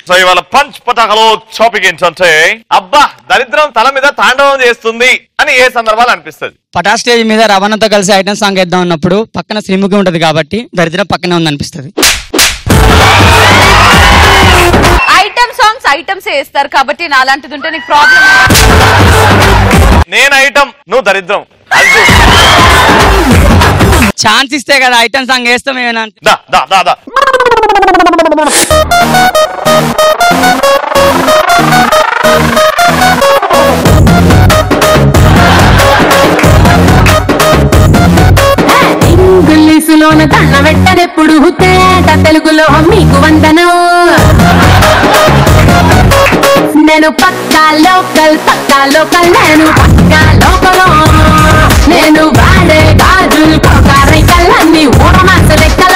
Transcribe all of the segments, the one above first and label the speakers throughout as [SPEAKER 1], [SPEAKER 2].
[SPEAKER 1] So ఇవాళ punch పటాకలో topic ఏంటంటే అబ్బా దరిద్రం తల మీద తాండవం చేస్తుంది అని ఏ సందర్భాలు అనిపిస్తుంది?
[SPEAKER 2] పటా స్టేజ్ మీద రవణతో కలిసి ఐటమ్ సాంగ్ వేద్దాం అన్నప్పుడు పక్కన శ్రీముఖి ఉంటది కాబట్టి దరిద్రం పక్కనే ఉంది అనిపిస్తుంది.
[SPEAKER 3] ఐటమ్ సాంగ్స్ ఐటమ్స్ వేస్తారు కాబట్టి నాలాంటిది ఉంటే నీకు ప్రాబ్లం.
[SPEAKER 1] నేను ఐటమ్, నువ్వు దరిద్రం.
[SPEAKER 2] ఛాన్స్ ఇస్తే కదా ఐటమ్ సాంగ్ వేస్తాం ఏమైనా.
[SPEAKER 4] ఇంగ్లీషులోన కన్న పెట్టదెప్పుడు తేట తెలుగులో మీకు వందనం. నేను పక్కా లోకల్ నేను పక్కా లోకలో నేను వాడే గాజులు కోకారికల్లన్నీ ఊరమాస లెక్కల.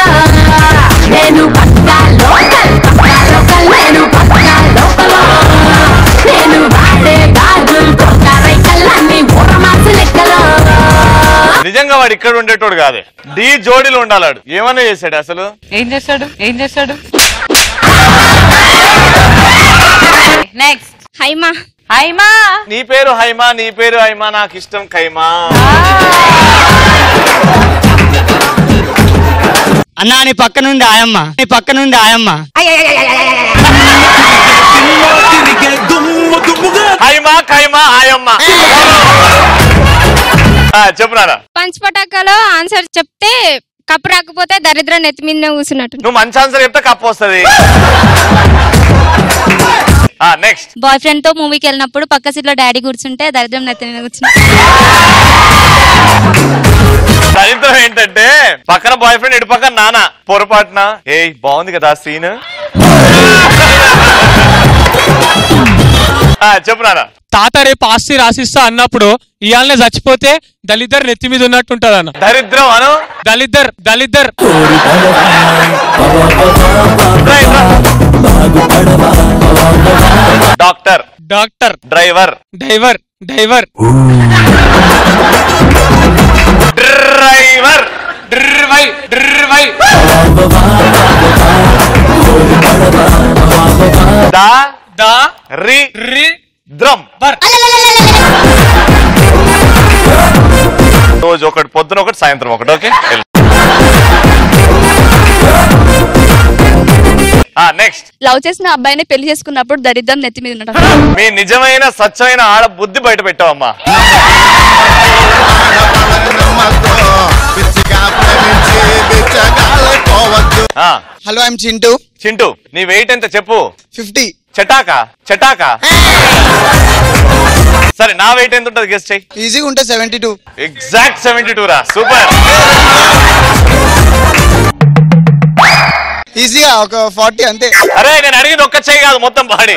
[SPEAKER 4] నేను పక్కా లోకల్ నేను పక్కా లోకలో నేను వాడే గాజులు కోకారికల్లన్నీ ఊరమాస లెక్కల.
[SPEAKER 1] నిజంగా వాడు ఇక్కడ ఉండేటోడు కాదే, డి జోడీలో ఉండాలాడు. ఏమన్నా చేశాడు అసలు? ఏం చేశాడు?
[SPEAKER 3] నెక్స్ట్
[SPEAKER 5] హైమా.
[SPEAKER 1] నీ పేరు హైమా, నాకు ఇష్టం ఖైమా.
[SPEAKER 2] అన్నా నీ పక్క నుండి ఆయమ్మ.
[SPEAKER 1] హైమా ఖైమా ఆయమ్మ. చెప్పున్నారా?
[SPEAKER 5] పంచ్ పటాకాలో ఆన్సర్ చెప్తే కప్పు రాకపోతే దరిద్రం నెత్తి మీద కూర్చున్నట్టు.
[SPEAKER 1] నువ్వు మంచి ఆన్సర్ చెప్తే కప్పు వస్తుంది. నెక్స్ట్
[SPEAKER 5] బాయ్ ఫ్రెండ్ తో మూవీకి వెళ్ళినప్పుడు పక్క సీట్ లో డాడీ కూర్చుంటే దరిద్రం నెత్తి మీద కూర్చున్నట్టు.
[SPEAKER 1] దరిద్రం ఏంటంటే పక్కన బాయ్ ఫ్రెండ్ ఇటు పక్కన నాన్న పొరపాటున. ఏ బాగుంది కదా సీన్. చెప్పున్నారా?
[SPEAKER 6] తాత రేపు ఆస్తి రాసిస్తా అన్నప్పుడు ఇయాలనే చచ్చిపోతే దళిద్దరు నెత్తి మీద ఉన్నట్టు ఉంటది అన్న.
[SPEAKER 1] దరిద్రం అను.
[SPEAKER 6] దళిద్దర్
[SPEAKER 1] డాక్టర్ డ్రైవర్ రోజు ఒకటి, పొద్దున ఒకటి, సాయంత్రం ఒకటి. Okay next.
[SPEAKER 5] లవ్ చేసిన అబ్బాయిని పెళ్లి చేసుకున్నప్పుడు దరిద్రం నెత్తి మీద ఉన్నట్టు.
[SPEAKER 1] మీ నిజమైన స్వచ్ఛమైన ఆడ బుద్ధి బయట పెట్టావమ్మా.
[SPEAKER 2] Hello I'm Chintu.
[SPEAKER 1] నీ వెయిట్ ఎంత చెప్పు?
[SPEAKER 2] 50.
[SPEAKER 1] చటాకా. సరే నా వెయిట్ ఎంత ఉంటుంది గెస్ట్ చెయ్యి.
[SPEAKER 2] ఈజీగా ఉంటే 72.
[SPEAKER 1] ఎగ్జాక్ట్ 72 రా. సూపర్.
[SPEAKER 2] ఈజీగా ఒక 40 అంతే.
[SPEAKER 1] అరే నేను అడిగింది ఒక్క చెయ్యి కాదు, మొత్తం బాడీ.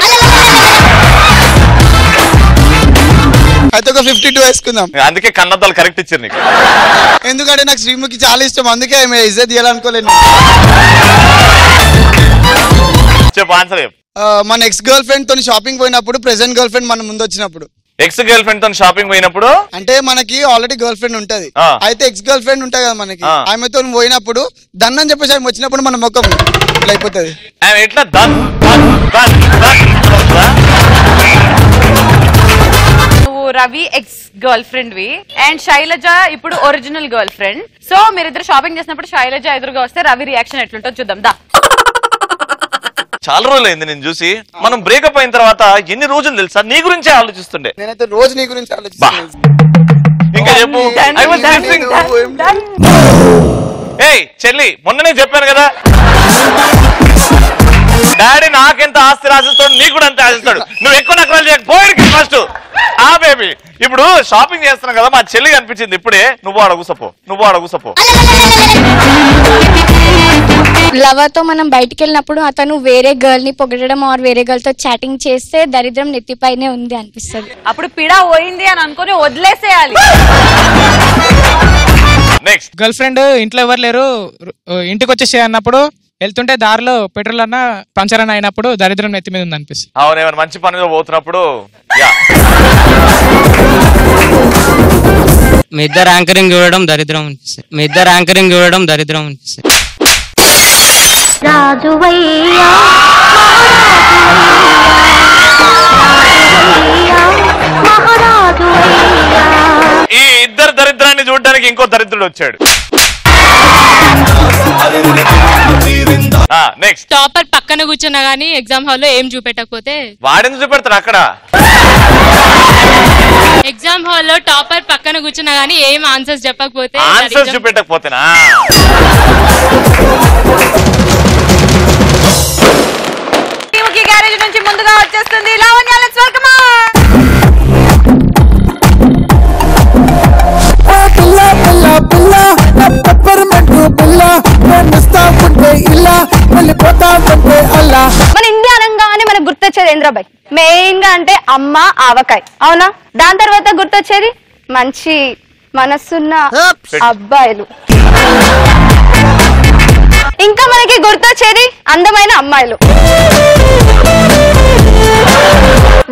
[SPEAKER 2] అయితే ఒక 52 వేసుకుందాం.
[SPEAKER 1] అందుకే కన్నద్దాలు కరెక్ట్ ఇచ్చారు నీకు.
[SPEAKER 2] ఎందుకంటే నాకు శ్రీముఖి చాలా ఇష్టం, అందుకే ఇజ్జత్ తీయాలనుకోలేను.
[SPEAKER 1] చెప్పు ఆన్సర్ చెప్పు.
[SPEAKER 2] మన ఎక్స్ గర్ల్ ఫ్రెండ్ తోని షాపింగ్ పోయినప్పుడు ప్రెసెంట్ గర్ల్ ఫ్రెండ్ మన ముందు వచ్చినప్పుడు.
[SPEAKER 1] ఎక్స్ గర్ల్ ఫ్రెండ్ తో షాపింగ్ పోయినప్పుడు
[SPEAKER 2] అంటే మనకి ఆల్రెడీ గర్ల్ ఫ్రెండ్ ఉంటది, అయితే ఎక్స్ గర్ల్ ఫ్రెండ్ ఉంటాయి కదా మనకి, ఆమెతో పోయినప్పుడు దన్నని చెప్పేసి ఆమె వచ్చినప్పుడు మన ముఖం ఇట్లా అయిపోతుంది.
[SPEAKER 1] ఎట్లా
[SPEAKER 3] నువ్వు రవి ఎక్స్ గర్ల్ ఫ్రెండ్ వి అండ్ శైలజ ఇప్పుడు ఒరిజినల్ గర్ల్ ఫ్రెండ్. సో మీరిద్దరు షాపింగ్ చేసినప్పుడు శైలజ ఎదురుగా వస్తే రవి రియాక్షన్ ఎట్లుంటో చూద్దాం దా.
[SPEAKER 1] చాలా రోజులు అయింది నేను చూసి. మనం బ్రేకప్ అయిన తర్వాత ఎన్ని రోజులు తెలుసా నీ గురించే ఆలోచిస్తుండే.
[SPEAKER 2] నేనైతే రోజు నీ గురించి ఆలోచిస్తాను.
[SPEAKER 1] ఇంకా చెప్పు. ఏయ్ చెల్లి, మొన్ననే చెప్పాను కదా డాడీ నాకెంత ఆస్తి రాసిస్తాడు నీకు కూడా అంతే ఆశిస్తాడు. నువ్వు ఎక్కువ నకరాలు చేయకపోయాడికి ఫస్ట్. బేబీ ఇప్పుడు షాపింగ్ చేస్తున్నాం కదా, మా చెల్లి కనిపించింది ఇప్పుడే. నువ్వు అడగుసపో.
[SPEAKER 5] లవర్ తో మనం బయటికి వెళ్ళినప్పుడు అతను వేరే గర్ల్ ని పొగడడం ఆర్ వేరే గర్ల్ తో చాటింగ్ చేస్తే దరిద్రం నెత్తిపైనే ఉంది అనిపిస్తుంది.
[SPEAKER 3] అప్పుడు పిడా పోయింది అని అనుకుని వదిలేసేయాలి.
[SPEAKER 6] నెక్స్ట్. గర్ల్ ఫ్రెండ్ ఇంట్లో ఎవరు లేరు, ఇంటికి వచ్చేసి అన్నప్పుడు వెళ్తుంటే దారిలో పెట్రోల్ అన్న పంచర్ అన్న అయినప్పుడు దరిద్రం నెత్తి మీద ఉంది అనిపిస్తుంది.
[SPEAKER 1] అవును, మంచి పని మీద పోతున్నప్పుడు.
[SPEAKER 2] మీ ఇద్దరు యాంకరింగ్ చూడడం దరిద్రం అనిపిస్తుంది.
[SPEAKER 1] ఈ ఇద్దరు దరిద్రాన్ని చూడడానికి ఇంకో దరిద్రుడు వచ్చాడు. నెక్స్ట్
[SPEAKER 7] టాపర్ పక్కన కూర్చున్నా గానీ ఎగ్జామ్ హాల్లో ఏం చూపెట్టకపోతే
[SPEAKER 1] వాడెందుకు చూపెడతారు అక్కడ?
[SPEAKER 7] ఎగ్జామ్ హాల్లో టాపర్ పక్కన కూర్చున్నా గానీ ఏం ఆన్సర్స్ చెప్పకపోతే
[SPEAKER 1] ఆన్సర్స్ చూపెట్టకపోతేనా?
[SPEAKER 3] గ్యారేజ్ నుంచి ముందుగా వచ్చేస్తుంది లావణ్య. లెట్స్ వెల్కమ్
[SPEAKER 8] మన ఇండియా అనగానే మనకు గుర్తొచ్చేది ఏంద్రాబాయ్ మెయిన్ గా అంటే అమ్మ ఆవకాయ అవునా. దాని తర్వాత గుర్తొచ్చేది మంచి మనసున్న అబ్బాయిలు. ఇంకా మనకి గుర్తొచ్చేది అందమైన అమ్మాయిలు.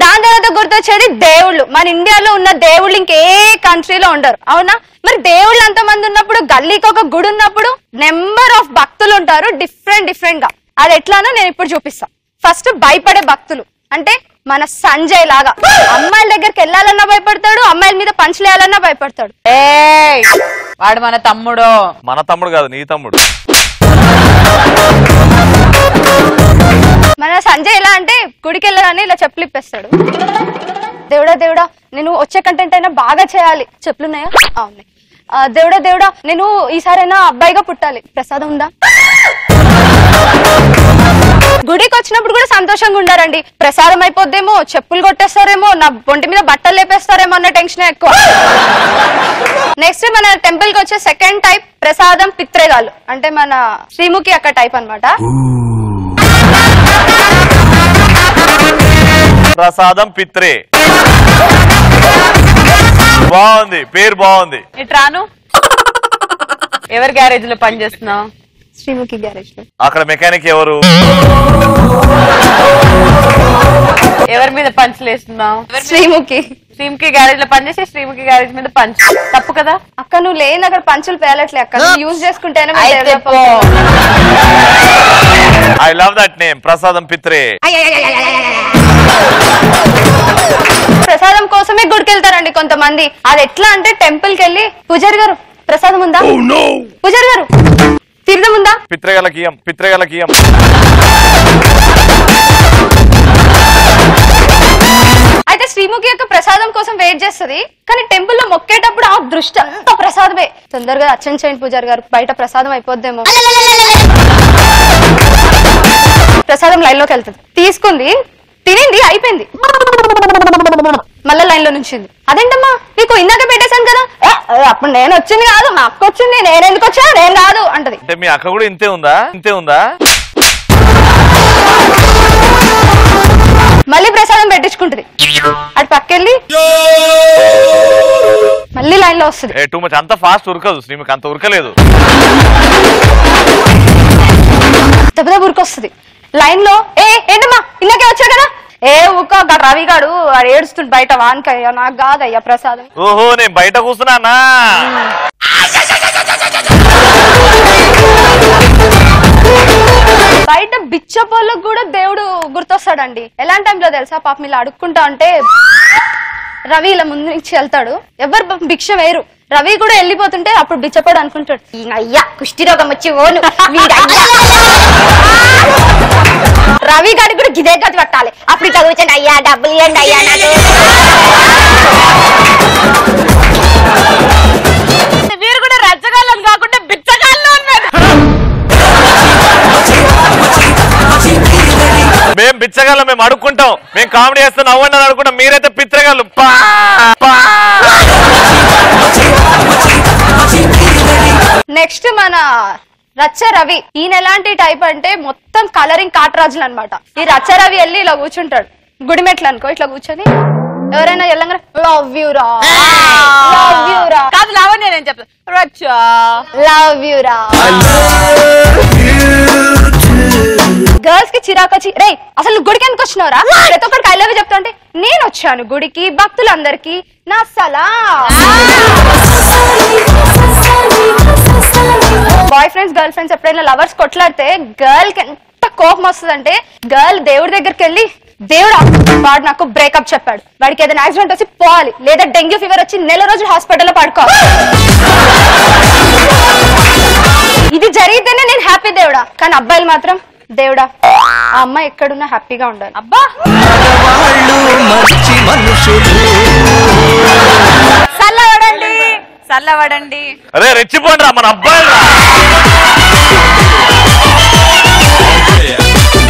[SPEAKER 8] దాని తర్వాత గుర్తొచ్చేది దేవుళ్ళు. మన ఇండియాలో ఉన్న దేవుళ్ళు ఇంకే కంట్రీలో ఉండరు అవునా. మరి దేవుళ్ళు అంతమంది ఉన్నప్పుడు గల్లీకి ఒక గుడి ఉన్నప్పుడు నెంబర్ ఆఫ్ భక్తులు ఉంటారు డిఫరెంట్ గా. అది ఎట్లానో నేను ఇప్పుడు చూపిస్తా. ఫస్ట్ భయపడే భక్తులు అంటే మన సంజయ్ లాగా అమ్మాయిల దగ్గరికి వెళ్ళాలన్నా భయపడతాడు, అమ్మాయిల మీద పంచలేయాలన్నా భయపడతాడు.
[SPEAKER 3] వాడు మన తమ్ముడు.
[SPEAKER 1] మన తమ్ముడు కాదు, నీ తమ్ముడు.
[SPEAKER 8] మన సంజయ్ ఎలా అంటే గుడికి వెళ్ళగానే ఇలా చెప్పులు ఇప్పేస్తాడు. దేవుడా నేను వచ్చే కంటెంట్ అయినా బాగా చేయాలి. చెప్పులున్నాయా? అవునాయి. దేవుడా నేను ఈసారైనా అబ్బాయిగా పుట్టాలి. ప్రసాదం ఉందా? గుడికి వచ్చినప్పుడు కూడా సంతోషంగా ఉండారండి. ప్రసాదం అయిపోద్దేమో, చెప్పులు కొట్టేస్తారేమో, నా ఒంటి మీద బట్టలు లేపేస్తారేమో అన్న టెన్షన్ ఎక్కువ. నెక్స్ట్ మన టెంపుల్ కి వచ్చే సెకండ్ టైప్ ప్రసాదం పిత్రేగాలు అంటే మన శ్రీముఖి అక్క టైప్ అన్నమాట.
[SPEAKER 1] ప్రసాదం పిత్రే బాగుంది, పేరు బాగుంది.
[SPEAKER 3] ఇట్రాను. ఎవరి గ్యారేజ్ లో పని చేస్తున్నావు?
[SPEAKER 8] శ్రీముఖి గ్యారేజ్ లో.
[SPEAKER 1] అక్కడ మెకానిక్ ఎవరు?
[SPEAKER 3] ఎవరి మీద పంచులు వేస్తున్నావు?
[SPEAKER 8] శ్రీముఖి
[SPEAKER 3] గ్యారేజ్ లో పనిచేసి శ్రీముఖి గ్యారేజ్ మీద పంచ్. తప్పు కదా
[SPEAKER 8] అక్క. నువ్వు లేని అక్కడ పంచులు పేలట్లే అక్క. యూజ్ చేసుకుంటేనే
[SPEAKER 1] ఐ లవ్ దట్ నేమ్, ప్రసాదం పిత్రే.
[SPEAKER 8] ప్రసాదం కోసమే గుడికి వెళ్తారండి కొంతమంది. అది ఎట్లా అంటే టెంపుల్ కి వెళ్ళి పూజారి గారు ప్రసాదం ఉందా, పూజారి గారు తీర్థం ఉందా,
[SPEAKER 1] పిత్రగలకియం.
[SPEAKER 8] అయితే శ్రీముఖి యొక్క ప్రసాదం కోసం వెయిట్ చేస్తుంది. కానీ టెంపుల్ లో మొక్కేటప్పుడు ఆ దృష్టి అంతా ప్రసాదమే. తొందరగా అర్చన చేయండి పూజారి గారు, బయట ప్రసాదం అయిపోద్దేమో. ప్రసాదం లైన్ లోకి వెళ్తుంది, తీసుకుంది, తినింది, అయిపోయింది. మళ్ళా లైన్ లో నుంచింది. అదేంటమ్మా నీకు ఇందాక పెట్టేశాను కదా. అప్పుడు నేను వచ్చింది కాదు, మా అక్క వచ్చింది, నేను ఎందుకు వచ్చా, నేను కాదు అంటది.
[SPEAKER 1] అంటే మీ అక్క కూడా ఇంతే ఉందా?
[SPEAKER 8] మళ్ళీ ప్రసాదం పెట్టించుకుంటది. అటు పక్కెళ్ళి మళ్ళీ లైన్ లో వస్తుంది.
[SPEAKER 1] టూ మచ్, అంత ఫాస్ట్ ఉరకదు శ్రీముఖి, అంత ఉరకలేదు.
[SPEAKER 8] దెబ్బ ఉరికొస్తుంది లైన్ లో. ఏంటమ్మా ఇందాకే వచ్చా కదా. ఊక రవి గాడు ఏడుస్తుండు బయట. వానికయ్యా నాకు కాదయ్యా ప్రసాదం.
[SPEAKER 1] ఓహో నేను బయట కూర్చున్నానా?
[SPEAKER 8] బయట బిచ్చపోళ్ళకు కూడా దేవుడు గుర్తొస్తాడండి. ఎలాంటి టైంలో తెలుసా? పాపం ఇలా అడుక్కుంటా అంటే రవి ఇలా ముందు నుంచి వెళ్తాడు, ఎవరు భిక్ష వేరు. రవి కూడా వెళ్ళిపోతుంటే అప్పుడు బిచ్చపోడు అనుకుంటాడు, అయ్యా కుష్టి రోగం వచ్చి ఓను రవి గారికి కూడా గిదే గది పట్టాలి. అప్పుడు ఇట్లా కూర్చోండి, అయ్యా డబ్బులు ఇవ్వండి అయ్యా నాకు.
[SPEAKER 3] మీరు కూడా రచ్చగాళ్ళని కాకుండా బిచ్చగాళ్ళు అన్నారు.
[SPEAKER 1] మేము బిచ్చగాళ్ళం, మేము అడుక్కుంటాం, మేము కామెడీ చేస్తాం, అవ్వండి అని అనుకుంటాం. మీరైతే పిత్రగాళ్ళు.
[SPEAKER 8] నెక్స్ట్ మన రచ్చ రవి. ఈయన ఎలాంటి టైప్ అంటే మొత్తం కలరింగ్ కాటరాజులు అనమాట. ఈ రచ్చ రవి వెళ్ళి ఇలా కూర్చుంటాడు గుడిమెట్లు అనుకో, ఇట్లా కూర్చొని ఎవరైనా వెళ్ళంగా లవ్ యూ రా, లవ్ యూ రా
[SPEAKER 3] కాదు లావణ్య నేను చెప్తాను, రచ్చా
[SPEAKER 8] లవ్ యూ రా. గర్ల్స్ కి చిరాకు వచ్చి, రే అసలు నువ్వు గుడికి ఎందుకు వచ్చినావురా, ప్రతి ఒక్కరికి ఐ లవ్ యూ చెప్తా అంటే, నేను వచ్చాను గుడికి భక్తులందరికీ నా Salaar. Bye friends girl friends ఎప్పుడైనా లవర్స్ కొట్లాడితే గర్ల్ కి ఎంత కోపం వస్తుందంటే గర్ల్ దేవుడి దగ్గరికి వెళ్ళి దేవుడా వాడు నాకు బ్రేకప్ చెప్పాడు, వాడికి ఏదైనా యాక్సిడెంట్ వచ్చి పోవాలి, లేదా డెంగ్యూ ఫీవర్ వచ్చి నెల రోజులు హాస్పిటల్లో పడుకోవాలి, ఇది జరిగితేనే నేను హ్యాపీ దేవుడా. కానీ అబ్బాయిలు మాత్రం దేవుడా ఆ అమ్మాయి ఎక్కడున్నా హ్యాపీగా ఉండాలి. అబ్బా
[SPEAKER 3] చల్లవడండి చల్లవడండి.
[SPEAKER 1] అరే రెచ్చిపోండి రా మన అబ్బాయిలు.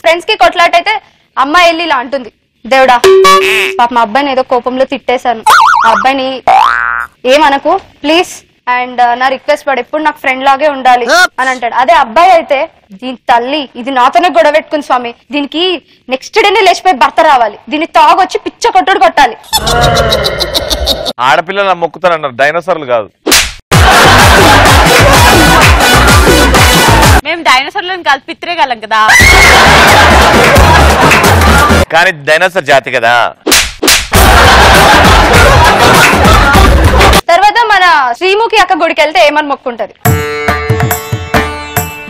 [SPEAKER 8] ఫ్రెండ్స్ కి కొట్లాటైతే అమ్మాయి వెళ్ళి ఇలా అంటుంది, దేవుడా పాప మా అబ్బాయిని ఏదో కోపంలో తిట్టేశాను, ఆ అబ్బాయిని ఏమనకు ప్లీజ్, అండ్ నా రిక్వెస్ట్ వాడు ఎప్పుడు నాకు ఫ్రెండ్ లాగే ఉండాలి అని అంటాడు. అదే అబ్బాయి అయితే దీని తల్లి ఇది నాతోనే గొడవ పెట్టుకుంది స్వామి, దీనికి నెక్స్ట్ డేనే లేచిపోయి భర్త రావాలి, దీన్ని తాగొచ్చి పిచ్చ కొట్టుడు కొట్టాలి.
[SPEAKER 1] ఆడపిల్లలు మొక్కుతారన్నారు, డైనోసార్లు కాదు.
[SPEAKER 3] మేము డైనోసార్లను కల్పిత్రేగలం కదా,
[SPEAKER 1] కానీ డైనోసార్ జాతి కదా.
[SPEAKER 8] తర్వాత మన శ్రీముఖి అక్క గుడికి వెళ్తే ఏమని మొక్కుంటది,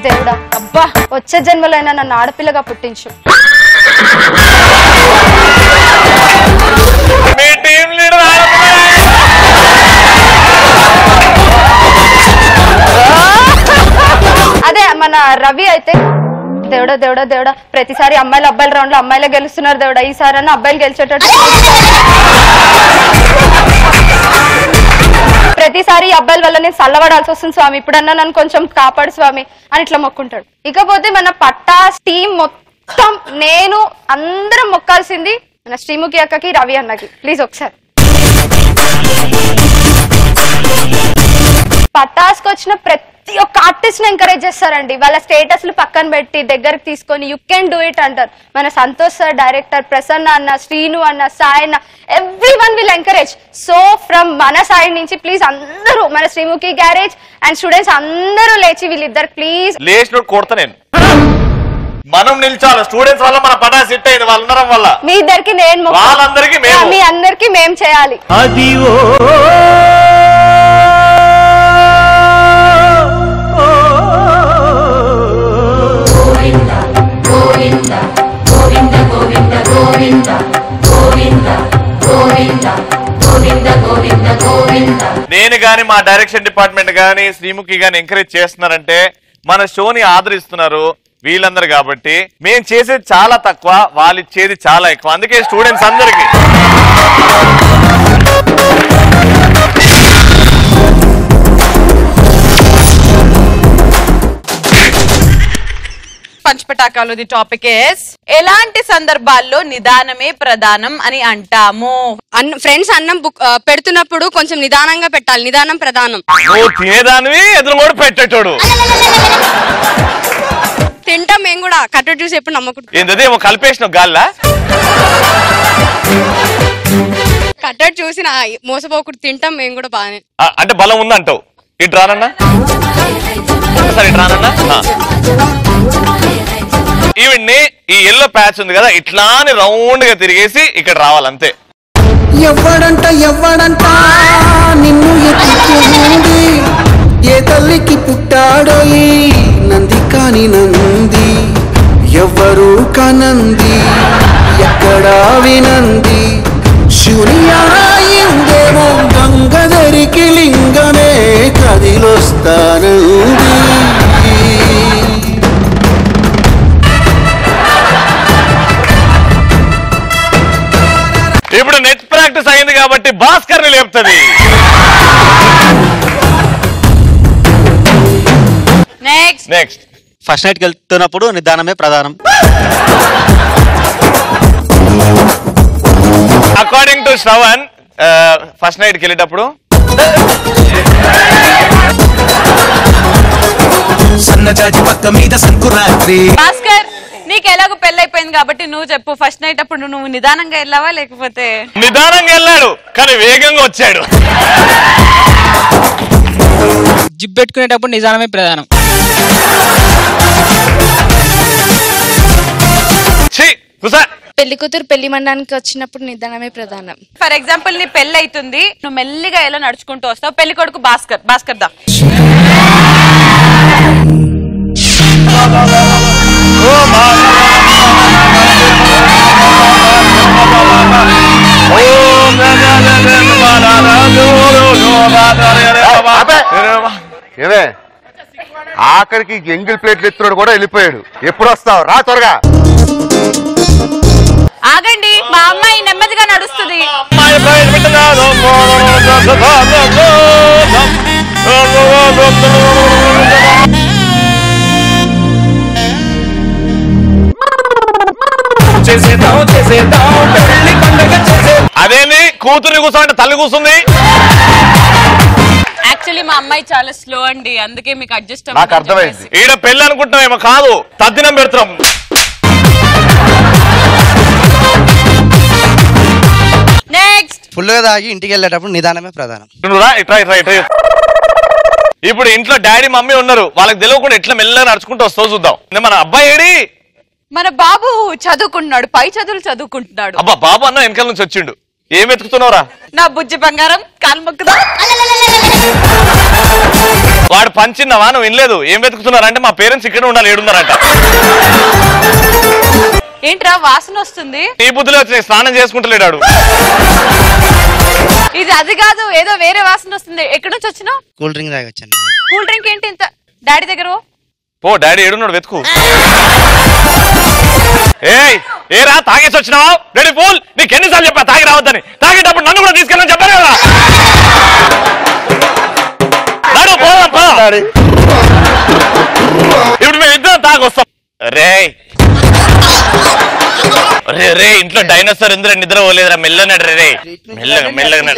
[SPEAKER 8] దేవుడా అబ్బా వచ్చే జన్మలైనా నన్ను ఆడపిల్లగా పుట్టించు.
[SPEAKER 1] మీ టీం లీడర్
[SPEAKER 8] అదే మన రవి అయితే దేవుడా దేవుడా దేవుడా ప్రతిసారి అమ్మాయిలు అబ్బాయిల రౌండ్ లో అమ్మాయిలే గెలుస్తున్నారు దేవుడా, ఈసారి అన్న అబ్బాయిలు గెలిచేటట్టు, ప్రతిసారి అబ్బాయిల వల్ల నేను చల్లబడాల్సి వస్తుంది స్వామి, ఇప్పుడన్నా నన్ను కొంచెం కాపాడు స్వామి అని ఇట్లా మొక్కుంటాడు. ఇకపోతే మన పట్టాస్ టీం మొత్తం నేను అందరం మొక్కాల్సింది మన శ్రీముఖి అక్కకి రవి అన్నకి. ప్లీజ్ ఒకసారి పటాస్కి వచ్చిన ప్రతి ఒక్క ఆర్టిస్ట్ ని ఎంకరేజ్ చేస్తారండి, వాళ్ళ స్టేటస్లు పక్కన పెట్టి దగ్గరికి తీసుకొని యూ కెన్ డూ ఇట్ అంటారు. మన సంతోష్ సార్, డైరెక్టర్ ప్రసన్న అన్న, శ్రీను అన్న, సాయి అన్న, everyone will encourage. So from మన సైడ్ నుంచి ప్లీజ్ అందరూ మన శ్రీముఖి గ్యారేజ్ అండ్ స్టూడెంట్స్ అందరూ లేచి వీళ్ళిద్దరు ప్లీజ్
[SPEAKER 1] లేచినోడు కొడతా నేను. మనం నిల్చోవాలి, స్టూడెంట్స్ వల్ల మన పటా సెట్ అయింది, వాళ్ళందరం వల్ల.
[SPEAKER 8] మీ ఇద్దరికి నేను,
[SPEAKER 1] వాళ్ళందరికీ మేము,
[SPEAKER 8] మీ అందరికి మేము చేయాలి.
[SPEAKER 9] అది ఓ
[SPEAKER 1] నేను గాని మా డైరెక్షన్ డిపార్ట్మెంట్ గాని శ్రీముఖి గాని ఎంకరేజ్ చేస్తున్నారంటే మన షోని ఆదరిస్తున్నారు వీళ్ళందరూ కాబట్టి. మేము చేసేది చాలా తక్కువ, వాళ్ళు ఇచ్చేది చాలా ఎక్కువ, అందుకే స్టూడెంట్స్ అందరికి
[SPEAKER 3] పంచపటాకాలు ది టాపిక్ ఇస్ ఎలాంటి సందర్భాల్లో నిదానమే ప్రధానం అని అంటాము.
[SPEAKER 10] ఫ్రెండ్స్ అన్నం పెడుతున్నప్పుడు కొంచెం నిదానంగా పెట్టాలి, నిదానం ప్రధానం.
[SPEAKER 1] నువ్వు తినేదానివి ఎదురు కూడా పెట్టేటోడు.
[SPEAKER 10] తింటాం మేము కూడా, కట్టు చూసి ఎప్పుడు నమ్మకూడదు.
[SPEAKER 1] ఏంటది ఏమో కలిపేసిన గాల్లా,
[SPEAKER 10] కట్టడి చూసి మోసపోకూడదు, తింటాం మేము కూడా బాగానే.
[SPEAKER 1] అంటే బలం ఉందంటావు. ఇటు రానన్నా, ఒకసారి ఇటు రానన్నా. ఈవిడ్ని ఈ ఎల్లో ప్యాచ్ ఉంది కదా ఇట్లానే రౌండ్ గా తిరిగేసి ఇక్కడ రావాలంతే.
[SPEAKER 11] ఎవ్వడంట నిన్ను ఎత్తుకుంది, ఏ తల్లికి పుట్టాడో ఈ నంది కాని నంది, ఎవ్వరు కనంది ఎక్కడా వినంది, శూన్యాయిందేమో గంగధరికి లింగమే కదిలొస్తానంది.
[SPEAKER 1] ఇప్పుడు నెట్ ప్రాక్టీస్ అయింది కాబట్టి భాస్కర్ ని లేపుతుంది. నెక్స్ట్
[SPEAKER 12] ఫస్ట్ నైట్ కి వెళ్తున్నప్పుడు నిదానమే ప్రధానం.
[SPEAKER 1] According to Shravan first night కి వెళ్ళేటప్పుడు
[SPEAKER 9] సన్నజాజి పక్క మీద సంకురాత్రి.
[SPEAKER 3] భాస్కర్ నీకు ఎలాగో పెళ్ళైపోయింది కాబట్టి నువ్వు చెప్పు, ఫస్ట్ నైట్ అప్పుడు నువ్వు నిదానంగా వెళ్ళావా లేకపోతే?
[SPEAKER 1] నిదానంగా వెళ్ళాడు కానీ వేగంగా వచ్చాడు.
[SPEAKER 6] జిప్ పెట్టుకునేటప్పుడు నిదానమే ప్రధానం.
[SPEAKER 10] పెళ్లి కూతురు పెళ్లి మండడానికి వచ్చినప్పుడు నిదానమే ప్రధానం.
[SPEAKER 3] ఫర్ ఎగ్జాంపుల్ నీ పెళ్లి అవుతుంది, నువ్వు మెల్లిగా ఎలా నడుచుకుంటూ వస్తావు, పెళ్లి కొడుకు భాస్కర్ దా
[SPEAKER 1] ఓ
[SPEAKER 13] ఆఖరికి ఎంగిల్ ప్లేట్లు ఎత్తున్నాడు కూడా వెళ్ళిపోయాడు. ఎప్పుడు వస్తావు? రా త్వరగా.
[SPEAKER 3] ఆగండి, మా అమ్మాయి నెమ్మదిగా నడుస్తుంది.
[SPEAKER 1] అదేంది కూతుర్ని కూర్చోంటే తల్లి కూర్చుంది.
[SPEAKER 3] యాక్చువల్లీ మా అమ్మాయి చాలా స్లో అండి, అందుకే మీకు అడ్జస్ట్
[SPEAKER 13] నాకు అర్థమైంది.
[SPEAKER 1] ఈడ పెళ్లి అనుకుంటున్నామేమో, కాదు తద్దినం పెడతాం.
[SPEAKER 3] నెక్స్ట్
[SPEAKER 14] ఫుల్ గా తాగి ఇంటికి వెళ్ళేటప్పుడు నిదానమే ప్రధానం.
[SPEAKER 1] ఇప్పుడు ఇంట్లో డాడీ మమ్మీ ఉన్నారు, వాళ్ళకి తెలియకుండా ఎట్లా మెల్లగా నడుచుకుంటూ వస్తావు చూద్దాం. మన అబ్బాయి ఏడి?
[SPEAKER 3] మన బాబు చదువుకుంటున్నాడు, పై చదువులు చదువుకుంటున్నాడు.
[SPEAKER 1] అబ్బా బాబు అన్న వెనకాల నుంచి వచ్చిండు. ఏం వెతుకుతున్నావురా?
[SPEAKER 3] నా బుజ్జి బంగారం కాలు మొక్కుదా.
[SPEAKER 1] వాడు పంచిన్నావా? నువ్వు వినలేదు. ఏం వెతుకుతున్నారంటే మా పేరెంట్స్ ఇక్కడ ఉండాలి, ఏడున్నారంట.
[SPEAKER 3] ఏంట్రా వాసన వస్తుంది?
[SPEAKER 1] నీ బుద్ధిలో వచ్చినాయి, స్నానం చేసుకుంటలేడాడు.
[SPEAKER 3] ఇది అది కాదు, ఏదో వేరే వాసన వస్తుంది. ఎక్కడి నుంచి వచ్చినావు?
[SPEAKER 14] కూల్ డ్రింక్ తాగి వచ్చాను.
[SPEAKER 3] కూల్ డ్రింక్ ఏంటి ఇంత? డాడీ దగ్గర
[SPEAKER 1] పో, డాడీ ఏడున్నాడు వెతుకు. ఏరా తాగేసి వచ్చినావు? రెడీ ఫూల్, నీకు ఎన్నిసార్లు చెప్పా తాగి రావద్దని? తాగేటప్పుడు నన్ను కూడా తీసుకెళ్ళని చెప్పాను కదా. ఇప్పుడు మేము ఇద్దరం తాగొస్తాం. రే రే రే ఇంట్లో డైనోసార్ ఎందుకు నిద్ర పోలేదురా? మెల్లనడు రే, మెల్లగా మెల్లగా.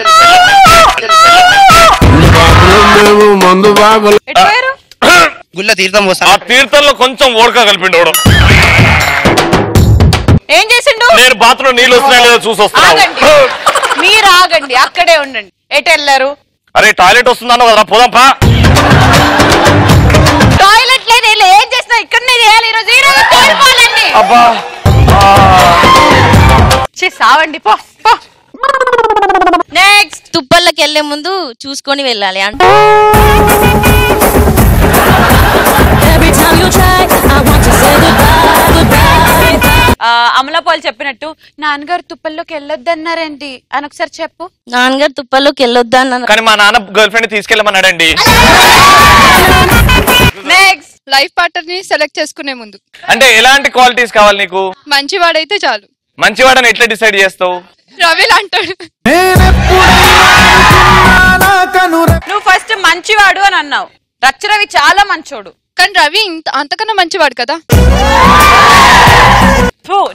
[SPEAKER 14] గుళ్ళ తీర్థం పోస్తా.
[SPEAKER 1] ఆ తీర్థంలో కొంచెం ఓడక కలిపిండు.
[SPEAKER 3] ఏం చేసిండు?
[SPEAKER 1] నేను బాత్రూమ్ నీళ్ళు వస్తున్నాయో లేదో చూసి వస్తున్నాను.
[SPEAKER 3] మీరు ఆగండి, అక్కడే ఉండండి. ఎటు వెళ్ళారు?
[SPEAKER 1] అరే టాయిలెట్ వస్తుందన్న కదరా, పోదాంపా.
[SPEAKER 3] టాయిలెట్ లేదు, ఏం చేసినా ఇక్కడనే చేయాలి. ఈరోజు కోల్పోవాలండి.
[SPEAKER 1] అబ్బా
[SPEAKER 3] సావండి, పో పో. నెక్స్ట్
[SPEAKER 15] తుప్పల్లోకి వెళ్లే ముందు చూసుకొని వెళ్ళాలి అంటే.
[SPEAKER 3] అమలాపాల్ చెప్పినట్టు నాన్నగారు తుప్పల్లోకి వెళ్ళొద్దన్నారండి అని ఒకసారి చెప్పు.
[SPEAKER 15] నాన్నగారు తుప్పల్లోకి వెళ్ళొద్దు అన్నారు,
[SPEAKER 1] కానీ మా నాన్న గర్ల్ ఫ్రెండ్ తీసుకెళ్ళమన్నాడండి.
[SPEAKER 10] నెక్స్ట్ లైఫ్ పార్ట్నర్ ని సెలెక్ట్ చేసుకునే ముందు
[SPEAKER 1] అంటే ఎలాంటి క్వాలిటీస్ కావాలి నీకు?
[SPEAKER 10] మంచివాడైతే చాలు.
[SPEAKER 1] మంచివాడని ఎట్లా డిసైడ్ చేస్తావు?
[SPEAKER 10] రవి అంటాడు.
[SPEAKER 3] నువ్వు ఫస్ట్ మంచివాడు అని అన్నావు. రవి చాలా మంచోడు,
[SPEAKER 10] కానీ రవి అంతకన్నా మంచివాడు కదా.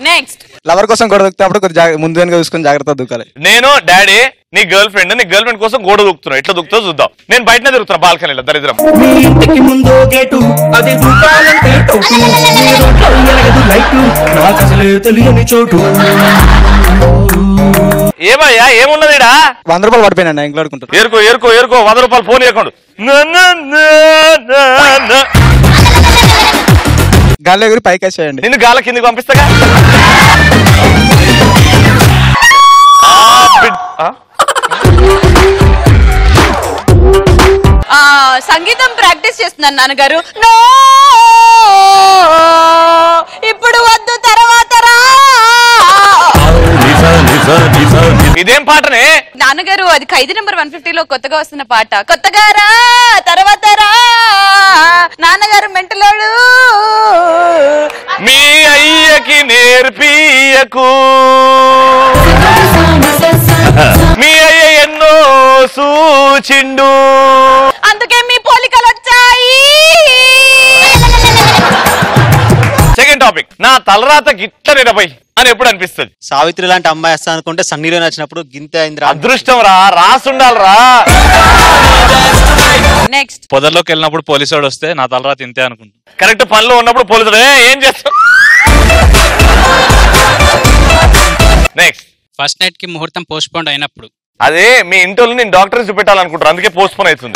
[SPEAKER 3] నెక్స్ట్
[SPEAKER 2] లవర్ కోసం గొడవ దూకుతాప్పుడు ముందు వెనుక చూసుకొని జాగ్రత్త దూకాలి.
[SPEAKER 1] నేను డాడీ నీ గర్ల్ ఫ్రెండ్ కోసం గోడ దూకుతున్నా, ఎట్లా దూకుతావు చూద్దాం. నేను బయటనే తిరుగుతున్నా బాల్కనీలో దరిద్రం. ఏమయ్యా ఏమున్నదిడా?
[SPEAKER 2] 100 రూపాయలు పడిపోయినా ఇంట్లో ఆడుకుంటారు.
[SPEAKER 1] ఏరుకో ఏరుకో ఏరుకో, 100 రూపాయలు ఫోన్ ఇవ్వకుండా
[SPEAKER 2] గాలి ఎగురి పైకి వేసేయండి.
[SPEAKER 1] నిన్ను గాల కిందికి పంపిస్తాగా.
[SPEAKER 3] సంగీతం ప్రాక్టీస్ చేస్తున్నాను నాన్నగారు. నో ఇప్పుడు వద్దు, తర్వాత రా.
[SPEAKER 1] ఇదేం పాటనే
[SPEAKER 3] నాన్నగారు? అది ఖైదీ నెంబర్ 150లో కొత్తగా వస్తున్న పాట. కొత్తగా రా తర్వాత రా, నాన్నగారు మెంటలోడు.
[SPEAKER 1] మీ అయ్యకి నేర్పియకు, మీ అయ్య ఎన్నో సూచిండు,
[SPEAKER 3] అందుకే మీ పోలికలు వచ్చాయి.
[SPEAKER 1] సెకండ్ టాపిక్, నా తలరాత గిట్ల నిరపై అని ఎప్పుడు అనిపిస్తుంది?
[SPEAKER 12] సావిత్రి లాంటి అమ్మాయి వస్తా అనుకుంటే సన్నీలో నచ్చినప్పుడు గింతే అయిందిరా.
[SPEAKER 1] అదృష్టం రా, రాసుండాలరా.
[SPEAKER 3] నెక్స్ట్
[SPEAKER 16] పొదల్లోకి వెళ్ళినప్పుడు పోలీసు వాడు వస్తే నా తలరాత ఇంతే అనుకుంటా.
[SPEAKER 1] కరెక్ట్ పనిలో ఉన్నప్పుడు పోలీసుడు ఏం చేస్తావు? నెక్స్ట్
[SPEAKER 17] ఫస్ట్ నైట్ కి ముహూర్తం పోస్ట్ పోన్ అయినప్పుడు.
[SPEAKER 1] అదే మీ ఇంట్లో నేను డాక్టర్ చూపెట్టాలనుకుంటారు, అందుకే పోస్ట్ పోన్ అవుతుంది.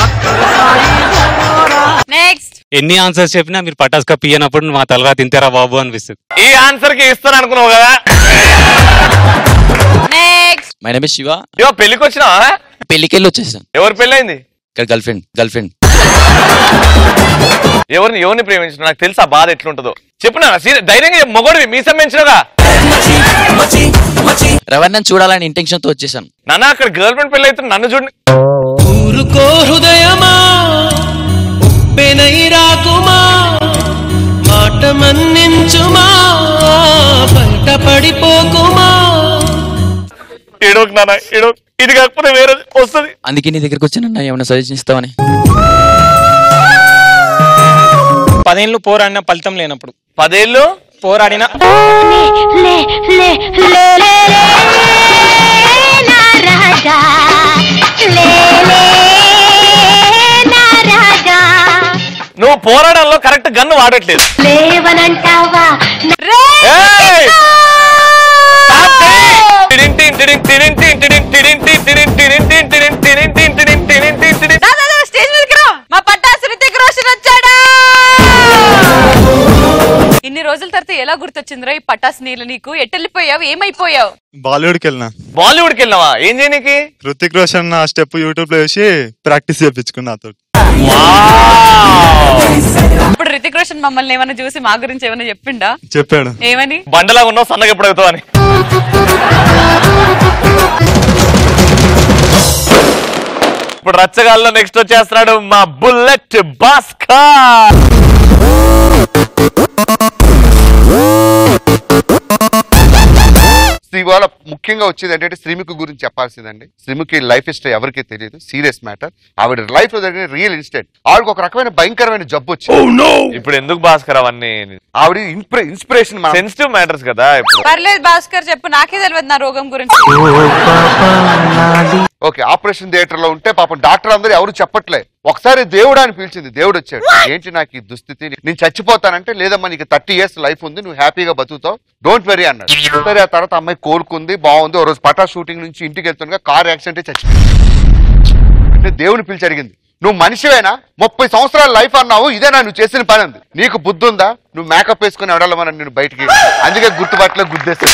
[SPEAKER 3] నెక్స్ట్
[SPEAKER 16] ఎన్ని ఆన్సర్స్ చెప్పినా మీరు పటాస్ కప్ ఇయ్యనప్పుడు మా తలరాత ఇంతేరా బాబు అనిపిస్తుంది.
[SPEAKER 1] ఈ ఆన్సర్ కి ఇస్తాను అనుకున్నావు కదా.
[SPEAKER 3] Next
[SPEAKER 18] my name is Shiva.
[SPEAKER 1] ఇవో పెళ్లికి వచ్చినావా?
[SPEAKER 18] పెళ్లికి వెళ్ళి వచ్చేసాను.
[SPEAKER 1] ఎవరు పెళ్ళైంది?
[SPEAKER 18] ఇక్కడ గర్ల్ ఫ్రెండ్.
[SPEAKER 1] ఎవరిని ప్రేమించిన నాకు తెలుసా బాధ ఎట్లుంటుందో. చెప్పు నా ధైర్యంగా మొగోడివి మీసం పెంచినగా.
[SPEAKER 18] రవణ్ణని చూడాలని ఇంటెన్షన్ తో వచ్చేసాను.
[SPEAKER 1] నాన్న అక్కడ గర్ల్ ఫ్రెండ్ పెళ్లి అయితే నన్ను చూడండి.
[SPEAKER 11] ఊరుకో హృదయమా, ఉప్పెనై రాక రాకుమా మాట మన్నించుమా బయట పడిపోకుమా.
[SPEAKER 1] ఏడోక్ నాన్న ఏడోక్, ఇది కాకపోతే వేరే వస్తుంది.
[SPEAKER 18] అందుకే నీ దగ్గరికి వచ్చానన్నా, ఏమైనా సజెషన్ ఇస్తావని.
[SPEAKER 6] 10 ఏళ్ళు పోరాడిన ఫలితం లేనప్పుడు,
[SPEAKER 1] 10 ఏళ్ళు
[SPEAKER 6] పోరాడిన
[SPEAKER 1] నువ్వు పోరాడంలో కరెక్ట్ గన్ను వాడట్లేదు.
[SPEAKER 4] లేవనంటావా
[SPEAKER 1] ఏయ్!
[SPEAKER 3] స్టేజ్ మీదకి రా, మా పట్టాసు రితిక్ రోషన్ వచ్చాడా. ఇన్ని రోజుల తర్వాత ఎలా గుర్తొచ్చిందిరా ఈ పటాస్ నీళ్ళు నీకు? ఎట్టెళ్ళిపోయావు, ఏమైపోయావు?
[SPEAKER 19] బాలీవుడ్కి వెళ్ళినా.
[SPEAKER 1] బాలీవుడ్కి వెళ్ళినావా? ఏం చేయనీకి?
[SPEAKER 19] రుతిక్ రోషన్ ఆ స్టెప్ యూట్యూబ్ లో వేసి ప్రాక్టీస్ చేయించుకున్నా నాతో.
[SPEAKER 3] ఇప్పుడు రితిక్ రోషన్ మమ్మల్ని ఏమైనా చూసి మా గురించి ఏమైనా చెప్పిండా?
[SPEAKER 19] చెప్పాడు.
[SPEAKER 3] ఏమని?
[SPEAKER 1] బండలా ఉన్నావు, సన్నగా ఎప్పుడు అవుతావు అని. ఇప్పుడు రచ్చగాల్లో నెక్స్ట్ వచ్చేస్తున్నాడు మా బుల్లెట్ భాస్కర్.
[SPEAKER 13] ఇవాళ ముఖ్యంగా వచ్చేది ఏంటంటే శ్రీముఖి గురించి చెప్పాల్సిందండి. శ్రీముఖి లైఫ్ హిస్టరీ ఎవరికీ తెలియదు, సీరియస్ మ్యాటర్. ఆవిడ లైఫ్ లో జరిగిన రియల్ ఇన్సిడెంట్. ఆవిడకి ఒక రకమైన భయంకరమైన జబ్బు వచ్చింది.
[SPEAKER 1] ఇప్పుడు ఎందుకు భాస్కర్ అవన్నీ?
[SPEAKER 13] ఆవిడ ఇన్స్పిరేషన్,
[SPEAKER 1] సెన్సిటివ్ మ్యాటర్స్ కదా. ఇప్పుడు
[SPEAKER 3] పర్లేదు భాస్కర్ చెప్పు, నాకే తెలియదు నా రోగం గురించి.
[SPEAKER 13] ఓకే, ఆపరేషన్ థియేటర్ లో ఉంటే పాపం డాక్టర్ అందరూ ఎవరు చెప్పట్లే. ఒకసారి దేవుడు అని పిలిచింది. దేవుడు వచ్చాడు, ఏంటి నాకు ఈ దుస్థితి, నేను చచ్చిపోతానంటే లేదమ్మా నీకు 30 years లైఫ్ ఉంది, నువ్వు హ్యాపీగా బతుకుతావు, డోంట్ వెరీ అన్నాడు. సరే, ఆ తర్వాత అమ్మాయి కోలుకుంది, బాగుంది. ఓ రోజు పటా షూటింగ్ నుంచి ఇంటికి వెళ్తుండగా కార్ యాక్సిడెంట్ చచ్చిపోయింది. అంటే దేవుని పిలిచి అడిగింది, నువ్వు మనిషివేనా? 30 సంవత్సరాల లైఫ్ అన్నావు, ఇదేనా నువ్వు చేసిన పని అంది. నీకు బుద్ధి ఉందా? నువ్వు మేకప్ వేసుకుని ఎవడాలమని నేను బయటికి, అందుకే గుర్తుపట్టలే గుద్దేస్తా.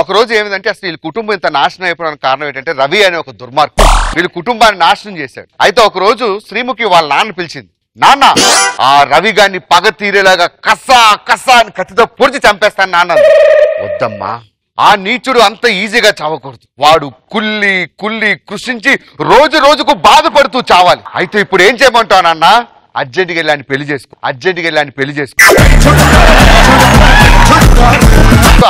[SPEAKER 13] ఒక రోజు ఏమిటంటే అసలు వీళ్ళ కుటుంబం ఇంత నాశనం అయిపోవడానికి కారణం ఏంటంటే రవి అనే ఒక దుర్మార్గం వీళ్ళ కుటుంబాన్ని నాశనం చేశాడు. అయితే ఒక రోజు శ్రీముఖి వాళ్ళ నాన్న పిలిచింది, నాన్న ఆ రవి గారిని పగ తీరేలాగా కస్సా కస్సా అని కత్తితో పొడిచి చంపేస్తాను నాన్న. వద్దమ్మా, ఆ నీచుడు అంత ఈజీగా చావకూడదు. వాడు కుల్లి కుల్లి కృషించి రోజు రోజుకు బాధపడుతూ చావాలి. అయితే ఇప్పుడు ఏం చేయమంటావు నాన్న? అర్జెంట్గా వెళ్ళి పెళ్లి చేసుకో, అర్జెంట్గా వెళ్ళి పెళ్లి చేసుకో.